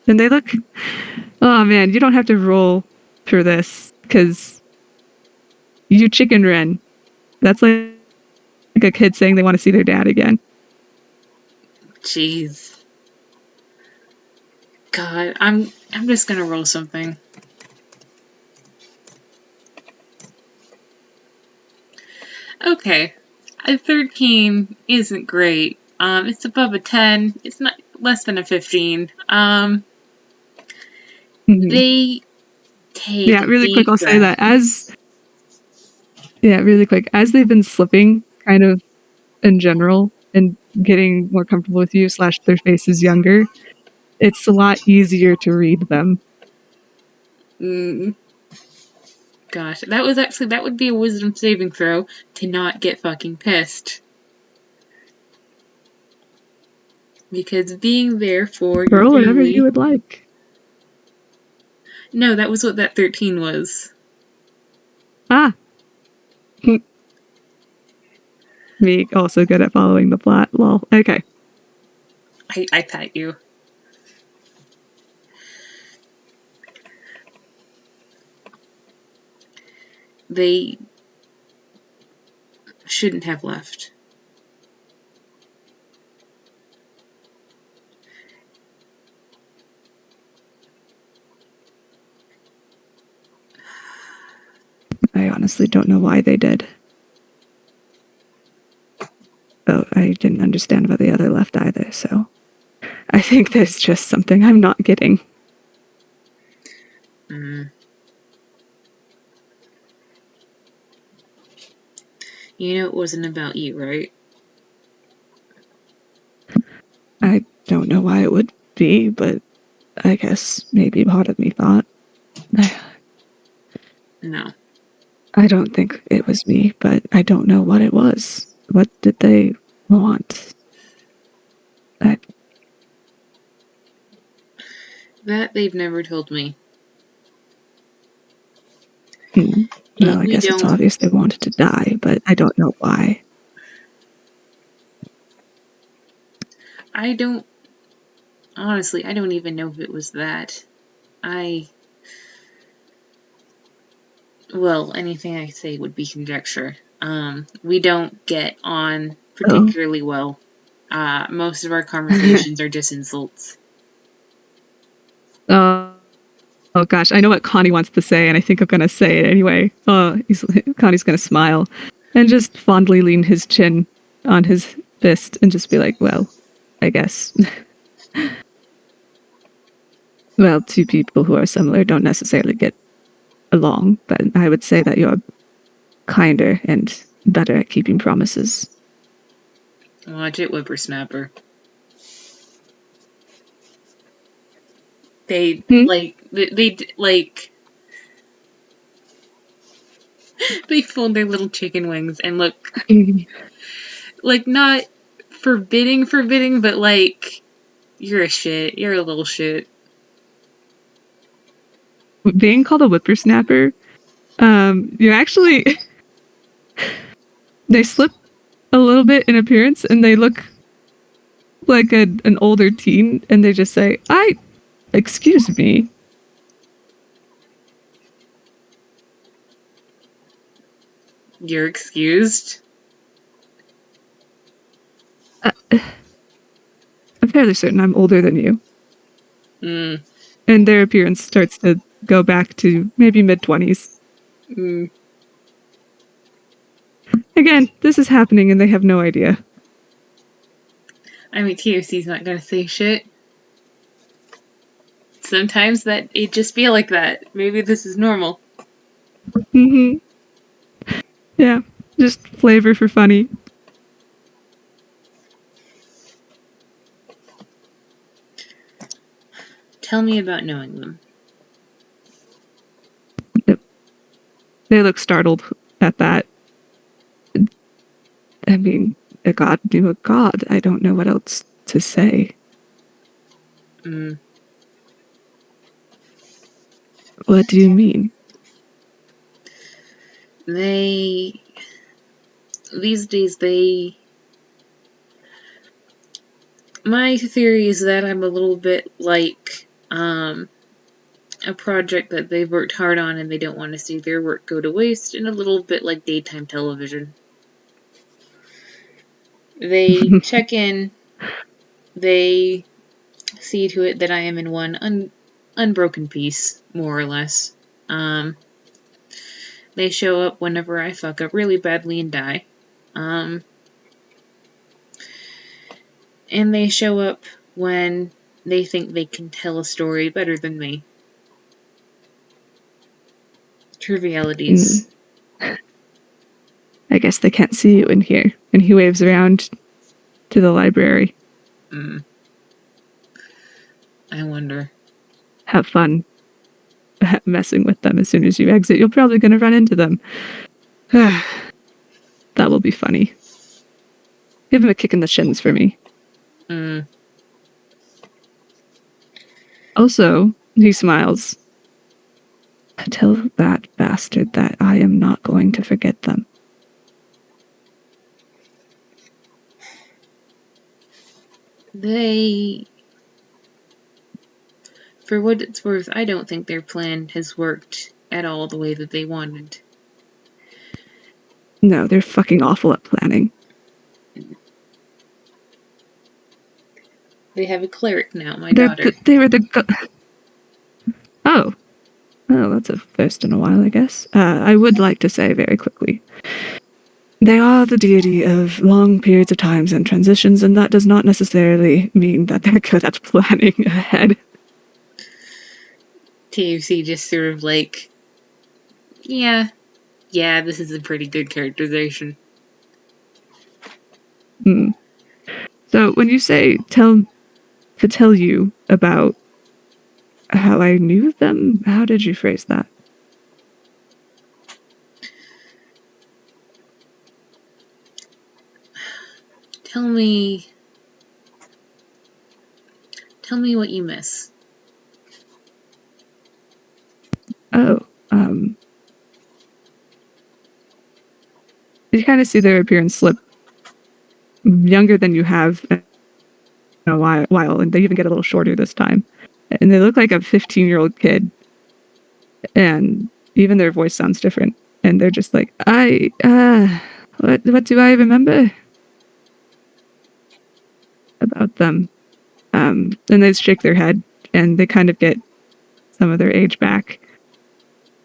And they look... Oh man, you don't have to roll for this, because you chicken Ren. That's like a kid saying they want to see their dad again. Jeez. God, I'm just gonna roll something. Okay. A 13 isn't great. It's above a 10. It's not less than a 15. They take Yeah, really quick, deep I'll say that breaths. really quick, as they've been slipping kind of in general and getting more comfortable with you, / their face is younger, it's a lot easier to read them. Gosh, that would be a wisdom saving throw to not get fucking pissed. Because being there for your Roll whatever you family. would like. No, that was what that 13 was. Ah. Me also good at following the plot. Lol. Okay. I pat you. They shouldn't have left. I honestly don't know why they did. Oh, I didn't understand why the other left either, so I think there's just something I'm not getting. You know it wasn't about you, right? I don't know why it would be, but I guess maybe part of me thought. No. I don't think it was me, but I don't know what it was. What did they want? That they've never told me. Well, I We guess it's don't. obvious they wanted to die, but I don't know why. Honestly, I don't even know if it was that. Well, anything I say would be conjecture. We don't get on particularly well. Most of our conversations are just insults. Oh gosh, I know what Coni wants to say, and I think I'm gonna say it anyway. Connie's gonna smile and just fondly lean his chin on his fist and just be like, "Well, I guess." Well, two people who are similar don't necessarily get along, but I would say that you're kinder and better at keeping promises. Watch it, whippersnapper. They they fold their little chicken wings and look like not forbidding, but like you're a shit. You're a little shit. Being called a whippersnapper, you actually they slip a little bit in appearance and they look like an older teen, and they just say, excuse me. You're excused. I'm fairly certain I'm older than you. And their appearance starts to go back to maybe mid-20s. Again, this is happening and they have no idea. I mean, TOC's not gonna say shit. Sometimes that it just feel like that. Maybe this is normal. Yeah, just flavor for funny. Tell me about knowing them. Yep. They look startled at that. I mean, a god knew a god. I don't know what else to say. What do you mean? These days, my theory is that I'm a little bit like, a project that they've worked hard on and they don't want to see their work go to waste, and a little bit like daytime television. They check in, they see to it that I am in one unbroken peace, more or less. They show up whenever I fuck up really badly and die. And they show up when they think they can tell a story better than me. Trivialities. I guess they can't see you in here. And he waves around to the library. I wonder. Have fun messing with them as soon as you exit. You're probably going to run into them. That will be funny. Give him a kick in the shins for me. Also, he smiles. Tell that bastard that I am not going to forget them. For what it's worth, I don't think their plan has worked at all the way that they wanted. No, they're fucking awful at planning. They have a cleric now, my daughter. They were the... Oh, that's a first in a while, I guess. I would like to say very quickly, they are the deity of long periods of times and transitions, and that does not necessarily mean that they're good at planning ahead. TUC just sort of like, yeah, this is a pretty good characterization. So when you say to tell you about how I knew them, how did you phrase that? Tell me what you miss. Oh, you kind of see their appearance slip. Younger than you have in a while, and they even get a little shorter this time. And they look like a 15-year-old kid. And even their voice sounds different. And they're just like, what do I remember about them? And they shake their head, and they kind of get some of their age back.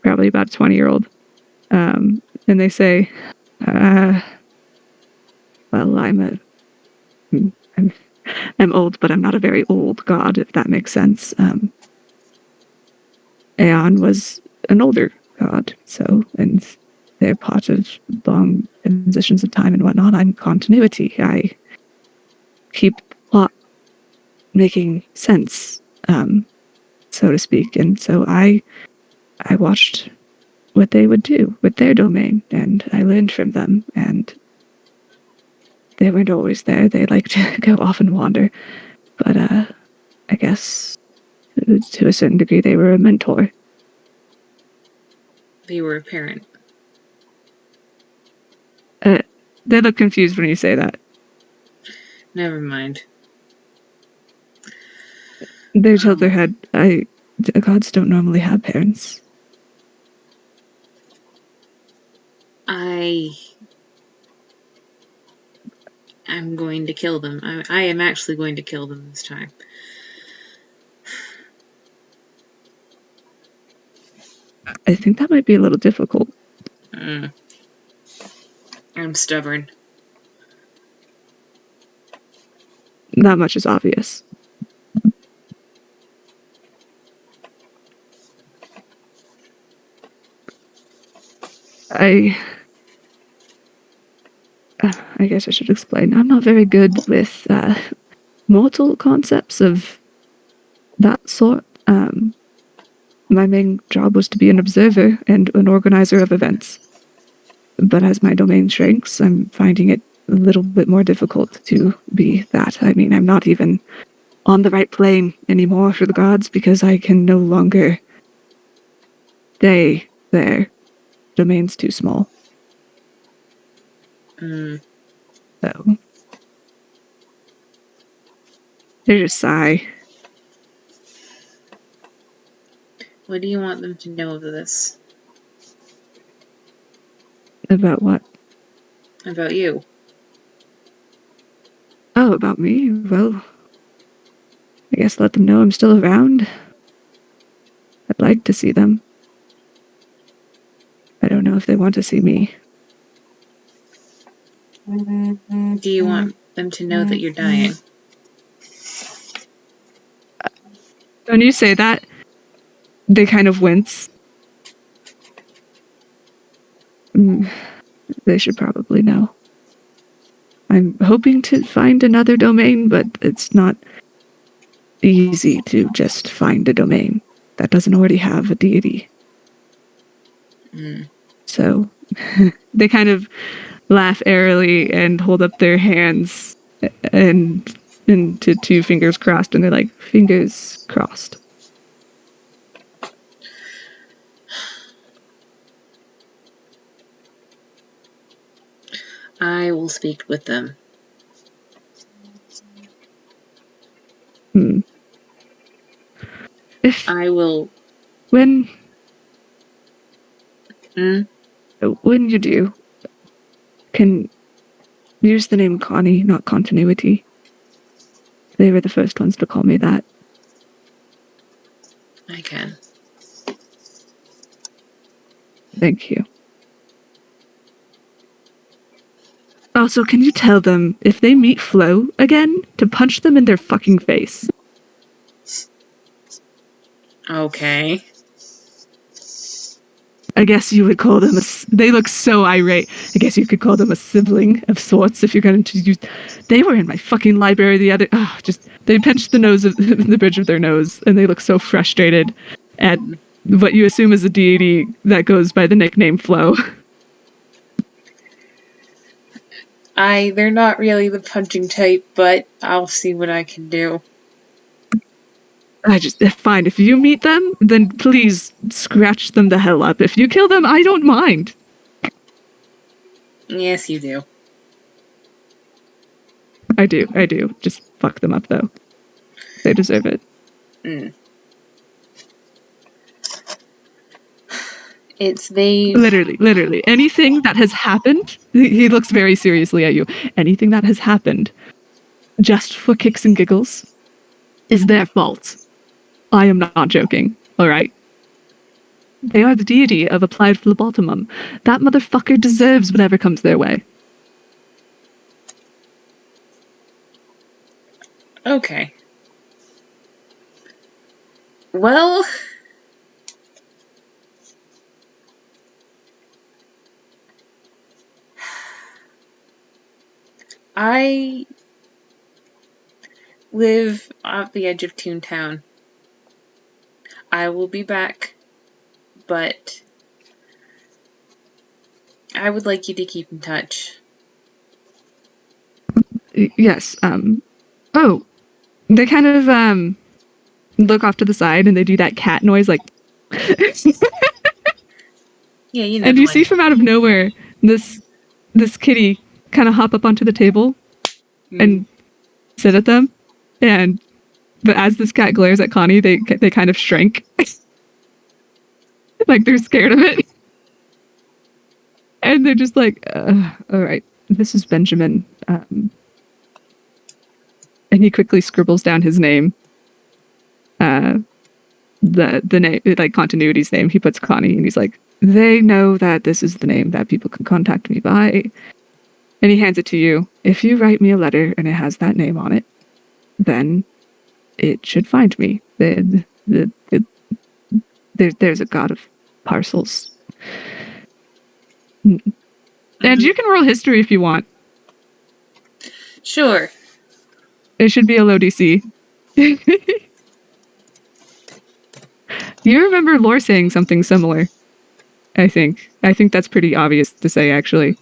Probably about a 20-year-old. And they say, well, I'm old, but I'm not a very old god, if that makes sense. Aeon was an older god, and they're part of long transitions of time and whatnot. I'm continuity. I keep plot making sense, so to speak. And so I watched what they would do with their domain, and I learned from them. And they weren't always there. They like to go off and wander. But I guess to a certain degree, they were a mentor. They were a parent. They look confused when you say that. Never mind. They tilt their head. The gods don't normally have parents. I'm going to kill them. I am actually going to kill them this time. I think that might be a little difficult. I'm stubborn. Not much is obvious. I guess I should explain. I'm not very good with mortal concepts of that sort. My main job was to be an observer and an organizer of events. But as my domain shrinks, I'm finding it a little bit more difficult to be that. I mean, I'm not even on the right plane anymore for the gods because I can no longer stay there. Domain's too small. So they just sigh. What do you want them to know of this? About what? About you. Oh, about me? Well, I guess let them know I'm still around. I'd like to see them. I don't know if they want to see me. Do you want them to know that you're dying? When you say that, they kind of wince. They should probably know. I'm hoping to find another domain, but it's not easy to just find a domain that doesn't already have a deity. So they kind of laugh airily and hold up their hands and into two fingers crossed, and they're like, fingers crossed. I will speak with them. If I will. when you do, can use the name Coni, not continuity. They were the first ones to call me that. I can. Thank you. Also, can you tell them, if they meet Flo again, to punch them in their fucking face? Okay. I guess you would call them they look so irate. I guess you could call them a sibling of sorts if you're going to use. They were in my fucking library the other. They pinched the nose of the bridge of their nose, and they look so frustrated at what you assume is a deity that goes by the nickname Flo. They're not really the punching type, but I'll see what I can do. Fine, if you meet them, then please scratch them the hell up. If you kill them, I don't mind. Yes, you do. I do. Just fuck them up, though. They deserve it. It's they. Literally. Anything that has happened, he looks very seriously at you. Anything that has happened, just for kicks and giggles, is their fault. I am not joking, alright? They are the deity of applied phlebotomum. That motherfucker deserves whatever comes their way. Okay. Well, I live off the edge of Toontown. I will be back, but I would like you to keep in touch. Yes, oh, they kind of, look off to the side and they do that cat noise, like... Yeah, you know. And you see from out of nowhere, this kitty kind of hop up onto the table and sit at them, but as this cat glares at Connie, they kind of shrink. Like they're scared of it. And they're just like, all right, this is Benjamin. And he quickly scribbles down his name. The name, like continuity's name. He puts Connie, and he's like, they know that this is the name that people can contact me by. And he hands it to you. If you write me a letter and it has that name on it, then it should find me. There's a god of parcels. And you can roll history if you want. Sure. It should be a low DC. You remember Lore saying something similar, I think. I think that's pretty obvious to say, actually.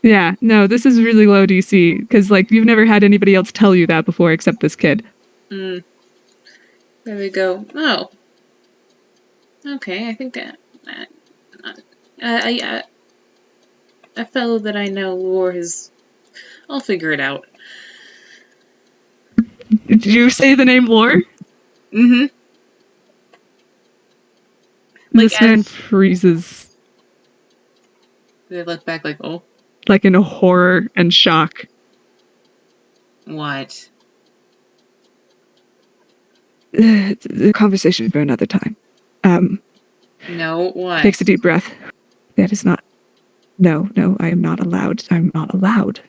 Yeah, no, this is really low DC, because, like, you've never had anybody else tell you that before except this kid. There we go. Oh. Okay, I think that a fellow that I know Lore has... I'll figure it out. Did you say the name Lore? This man freezes. They look back like, oh. Like in horror and shock. What? It's a conversation for another time. No, what? Takes a deep breath. That is not No, I am not allowed. I'm not allowed.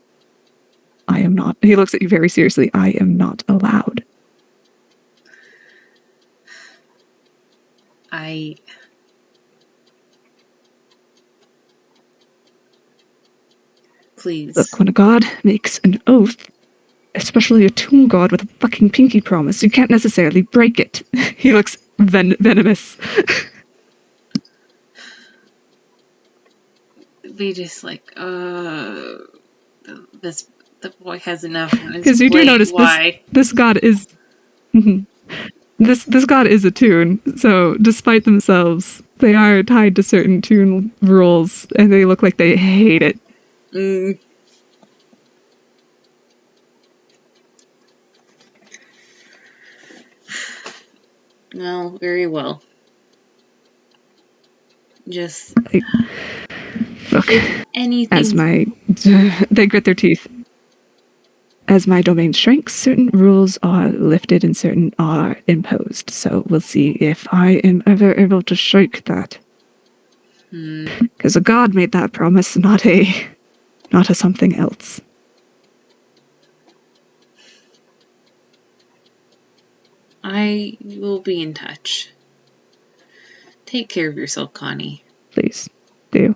I am not. He looks at you very seriously. I am not allowed. Please. Look, when a god makes an oath, especially a toon god with a fucking pinky promise, you can't necessarily break it. He looks venomous. They just like, this the boy has enough on his Because you do plate. notice Why? this god is this god is a toon, so despite themselves, they are tied to certain toon rules, and they look like they hate it. Well, very well. Just look, anything. as they grit their teeth. As my domain shrinks, certain rules are lifted and certain are imposed. So we'll see if I am ever able to shirk that. Because a god made that promise, not a something else. I will be in touch. Take care of yourself, Coni. Please, do.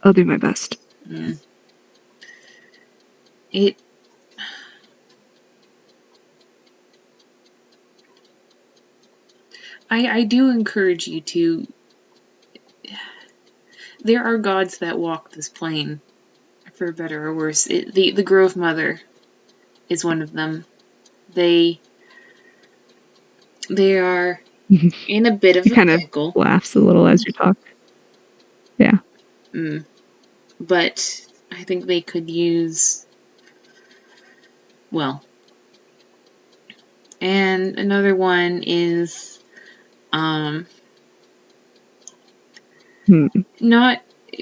I'll do my best. I do encourage you to. There are gods that walk this plane, for better or worse. The Grove Mother is one of them. They are in a bit of a pickle. Laughs a little as you talk. Yeah. But I think they could use, well. And another one is not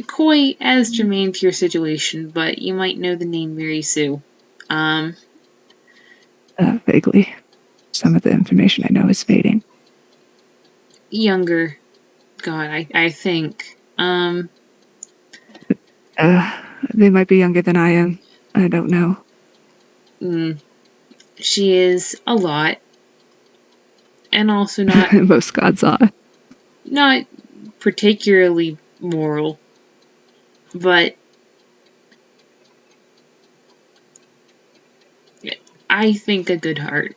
quite as germane to your situation, but you might know the name Mary Sue. Vaguely. Some of the information I know is fading. Younger god, I think. They might be younger than I am. I don't know. She is a lot. And also not... Most gods are. Not particularly moral. But... I think a good heart.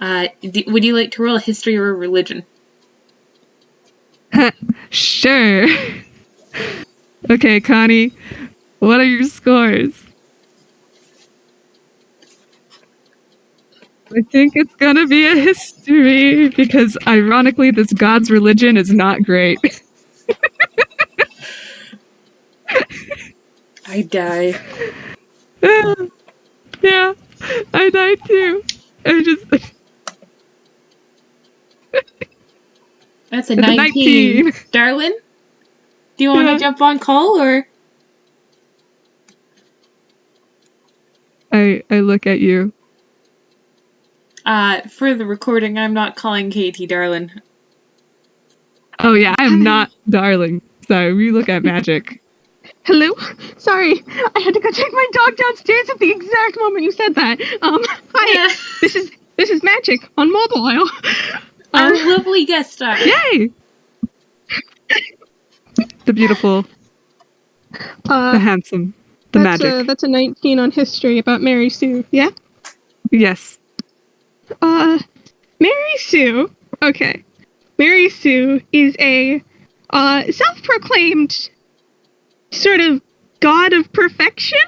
Would you like to roll a history or a religion? Sure. Okay, Coni, what are your scores? I think it's gonna be a history, because ironically this god's religion is not great. I die. Yeah, I die too. That's a 19. Darlin? Do you want to jump on call, or? I look at you. For the recording, I'm not calling Katie Darlin. Oh yeah, I'm not darling. So we look at Magic. Hello? Sorry, I had to go take my dog downstairs at the exact moment you said that. Hi. Yeah. This is Magic on mobile. Our lovely guest star. Yay! The beautiful, the handsome, the magic. That's a 19 on history about Mary Sue, yeah? Yes. Mary Sue, okay. Mary Sue is a, self-proclaimed sort of god of perfection.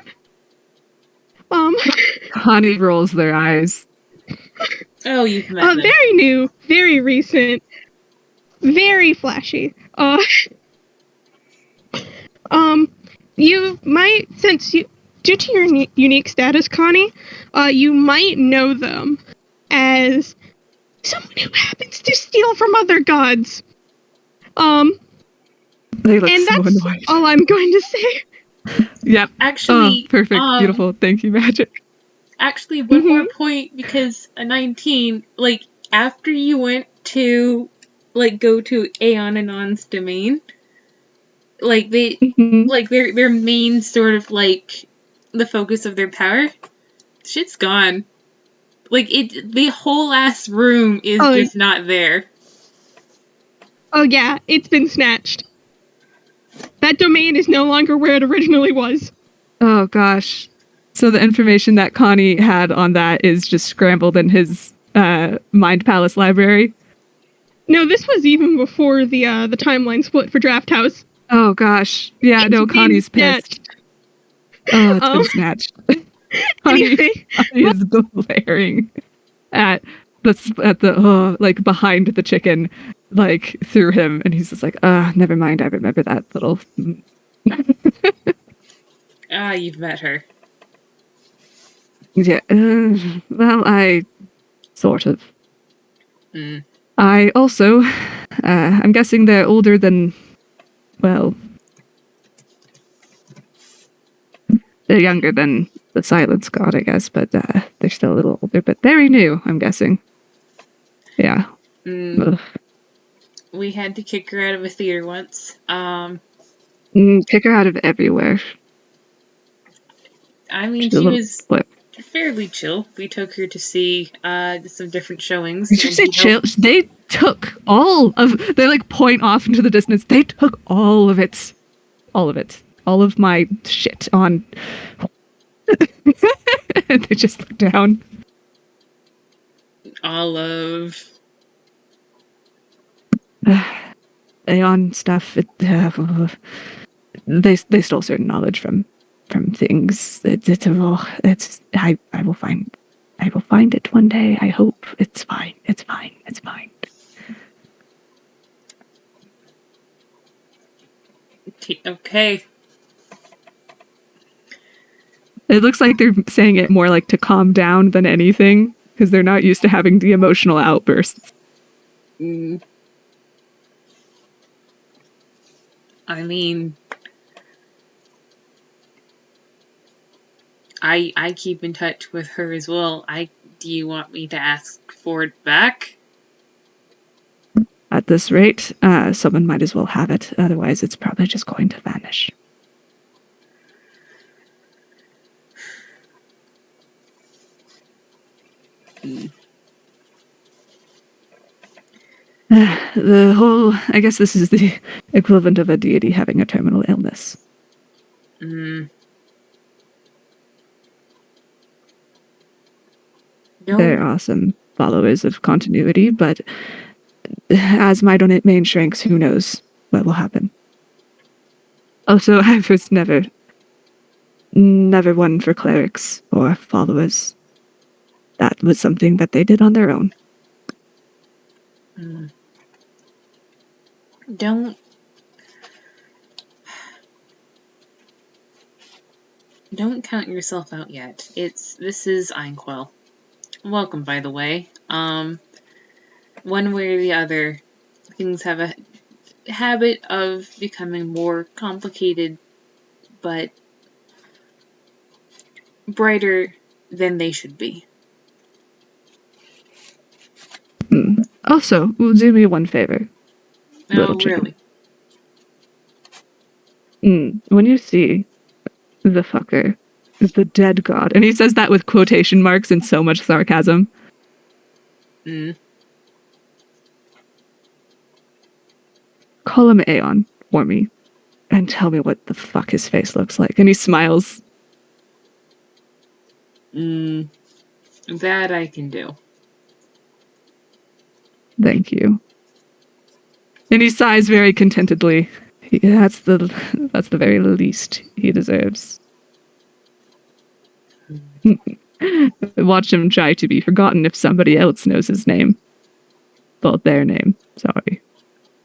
Coni rolls their eyes. Oh, you've met them. Very new, very recent, very flashy. You might, due to your unique status, Coni, you might know them as someone who happens to steal from other gods. They look and so that's annoyed. all I'm going to say. Yep. Actually, perfect, beautiful. Thank you, Magic. actually, one more Mhm. point, because a 19, like, after you went to, like, go to Aeon Anon's domain, like, Mhm. like, their main sort of, like, the focus of their power, shit's gone. Like, the whole ass room is Oh, just not there. oh yeah, it's been snatched. That domain is no longer where it originally was. Oh gosh. So the information that Connie had on that is just scrambled in his Mind Palace library. No, this was even before the timeline split for Draft House. Oh gosh. Yeah, It's no, been Connie's pissed. snatched. Oh, it's been snatched. Connie, Anyway, Connie is glaring at like behind the chicken, like through him, and he's just like, never mind, I remember that little Ah, you've met her. yeah. Well, I sort of. Mm. I also, I'm guessing they're older than, well, they're younger than the Silence God, I guess, but they're still a little older, but very new, I'm guessing. Yeah. Mm. Ugh. We had to kick her out of a theater once. Kick her out of everywhere. I mean, She's a she little was flip. fairly chill. We took her to see some different showings. Did you and say we chill? helped- They took all of, they like point off into the distance. They took all of it. All of it. All of my shit on. And they just look down. all of... Aeon stuff. They stole certain knowledge from things. I will find it one day. I hope. It's fine. It's fine. It's fine. Okay. It looks like they're saying it more like to calm down than anything because they're not used to having the emotional outbursts. Mm. I mean, I keep in touch with her as well. Do you want me to ask for it back? At this rate, someone might as well have it. Otherwise, it's probably just going to vanish. Mm. I guess this is the equivalent of a deity having a terminal illness. Mm. They're Don't... awesome followers of continuity, but as my domain shrinks, who knows what will happen. Also, I was never one for clerics or followers. That was something that they did on their own. Mm. Don't count yourself out yet. This is Einquell. Welcome, by the way. One way or the other, things have a habit of becoming more complicated, but brighter than they should be. Also, do me one favor, little Oh, chicken. really? When you see the fucker, the dead god, and he says that with quotation marks and so much sarcasm. Mm. Call him Aeon for me and tell me what the fuck his face looks like. And he smiles. That I can do. Thank you. And he sighs very contentedly. That's the very least he deserves. Watch him try to be forgotten if somebody else knows his name. Well, their name. Sorry.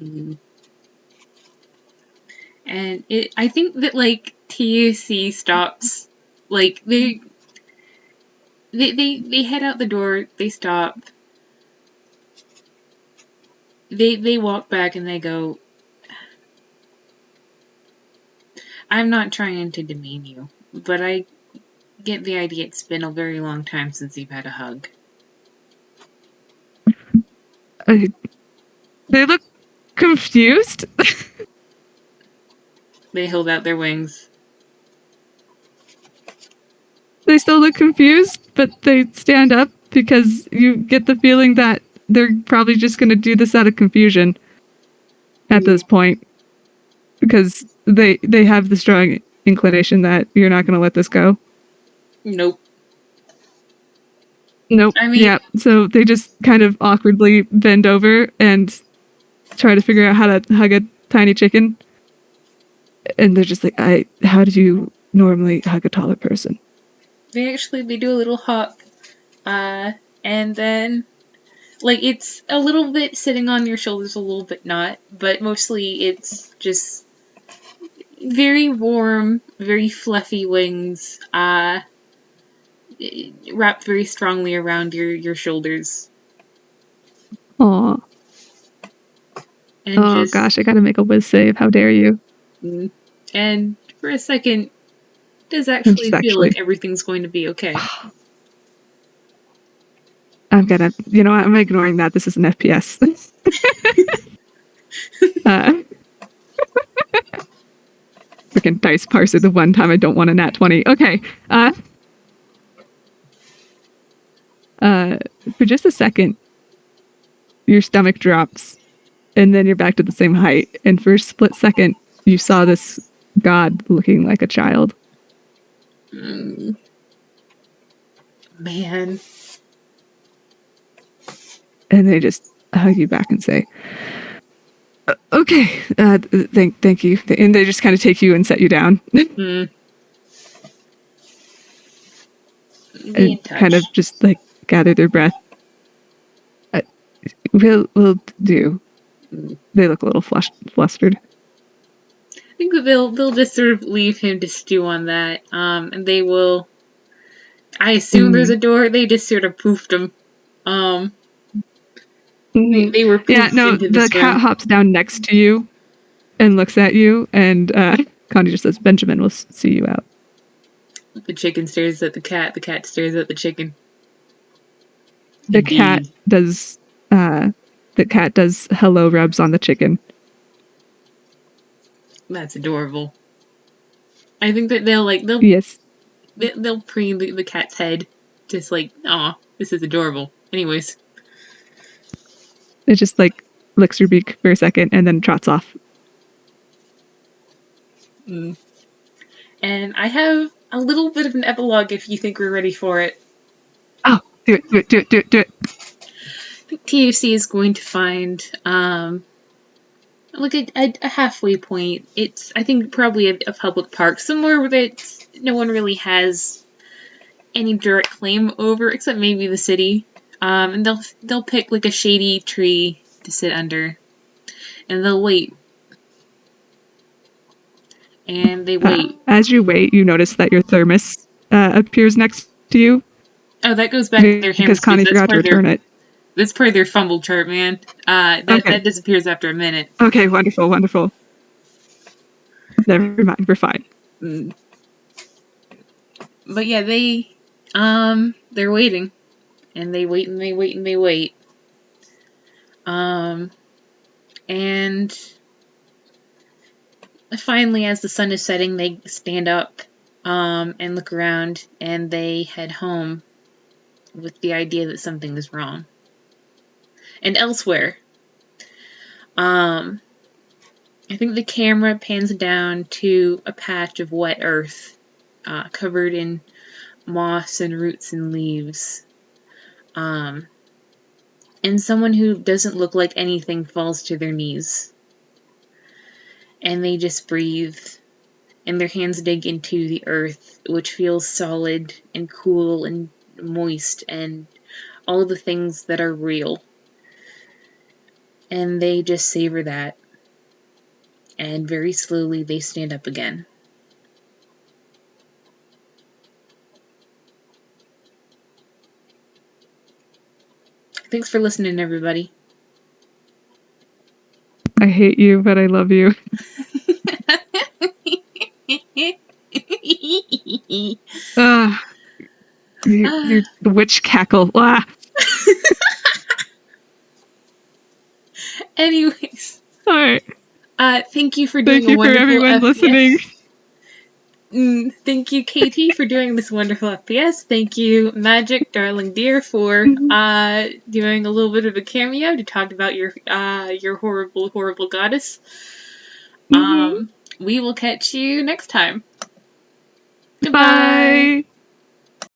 Mm. And I think that, like, TUC stops, like, they head out the door, they stop, they walk back and they go, I'm not trying to demean you, but I get the idea it's been a very long time since you've had a hug. They look confused. They hold out their wings. They still look confused, but they stand up because you get the feeling that they're probably just going to do this out of confusion at this point, because they have the strong inclination that you're not going to let this go. Nope. Nope. I mean, yeah. So they just kind of awkwardly bend over and try to figure out how to hug a tiny chicken. And they're just like, how did you normally hug a taller person? they do a little hop. And then, like, it's a little bit sitting on your shoulders, a little bit not, but mostly it's just very warm, very fluffy wings, wrapped very strongly around your shoulders. Aw. And Oh gosh, I gotta make a whiz save. How dare you? And for a second, it does actually feel like everything's going to be okay. I'm ignoring that. This is an FPS. Freaking dice parser, the one time I don't want a nat 20. Okay. For just a second, your stomach drops, and then you're back to the same height. And for a split second, you saw this god looking like a child. Man. And they just hug you back and say, okay, thank you. And they just kind of take you and set you down. And kind of just like gather their breath. We'll do. They look a little flustered. I think that they'll just sort of leave him to stew on that. And they will. I assume there's a door. They just sort of poofed him. They were poofed into this the cat room. hops down next to you and looks at you, and Coni just says, "Benjamin will see you out." The chicken stares at the cat. The cat stares at the chicken. The cat does hello rubs on the chicken. That's adorable. I think that they'll preen the cat's head, just like, aw, this is adorable. Anyways, it just like licks your beak for a second and then trots off. And I have a little bit of an epilogue if you think we're ready for it. Oh, do it. I think TUC is going to find like a halfway point. It's, I think, probably a public park, somewhere that no one really has any direct claim over, except maybe the city. And they'll pick like a shady tree to sit under, and they'll wait. And they wait. As you wait, you notice that your thermos appears next to you. Oh, that goes back to their hands because Coni forgot to return it. That's part of their fumble chart, man. That disappears after a minute. Okay, wonderful. Never mind, we're fine. But yeah, they're waiting. And they wait and they wait and they wait. And finally, as the sun is setting, they stand up and look around, and they head home with the idea that something is wrong. And elsewhere, I think the camera pans down to a patch of wet earth covered in moss and roots and leaves. And someone who doesn't look like anything falls to their knees. And they just breathe, and their hands dig into the earth, which feels solid and cool and moist and all the things that are real. And they just savor that. And very slowly they stand up again. Thanks for listening, everybody. I hate you, but I love you. your witch cackle. Ah. Anyways, All right. thank you for doing Thank you for wonderful everyone FPS. listening. Thank you, Katie, for doing this wonderful FPS. Thank you, Magic, darling dear, for doing a little bit of a cameo to talk about your horrible, horrible goddess. We will catch you next time. Goodbye. Bye.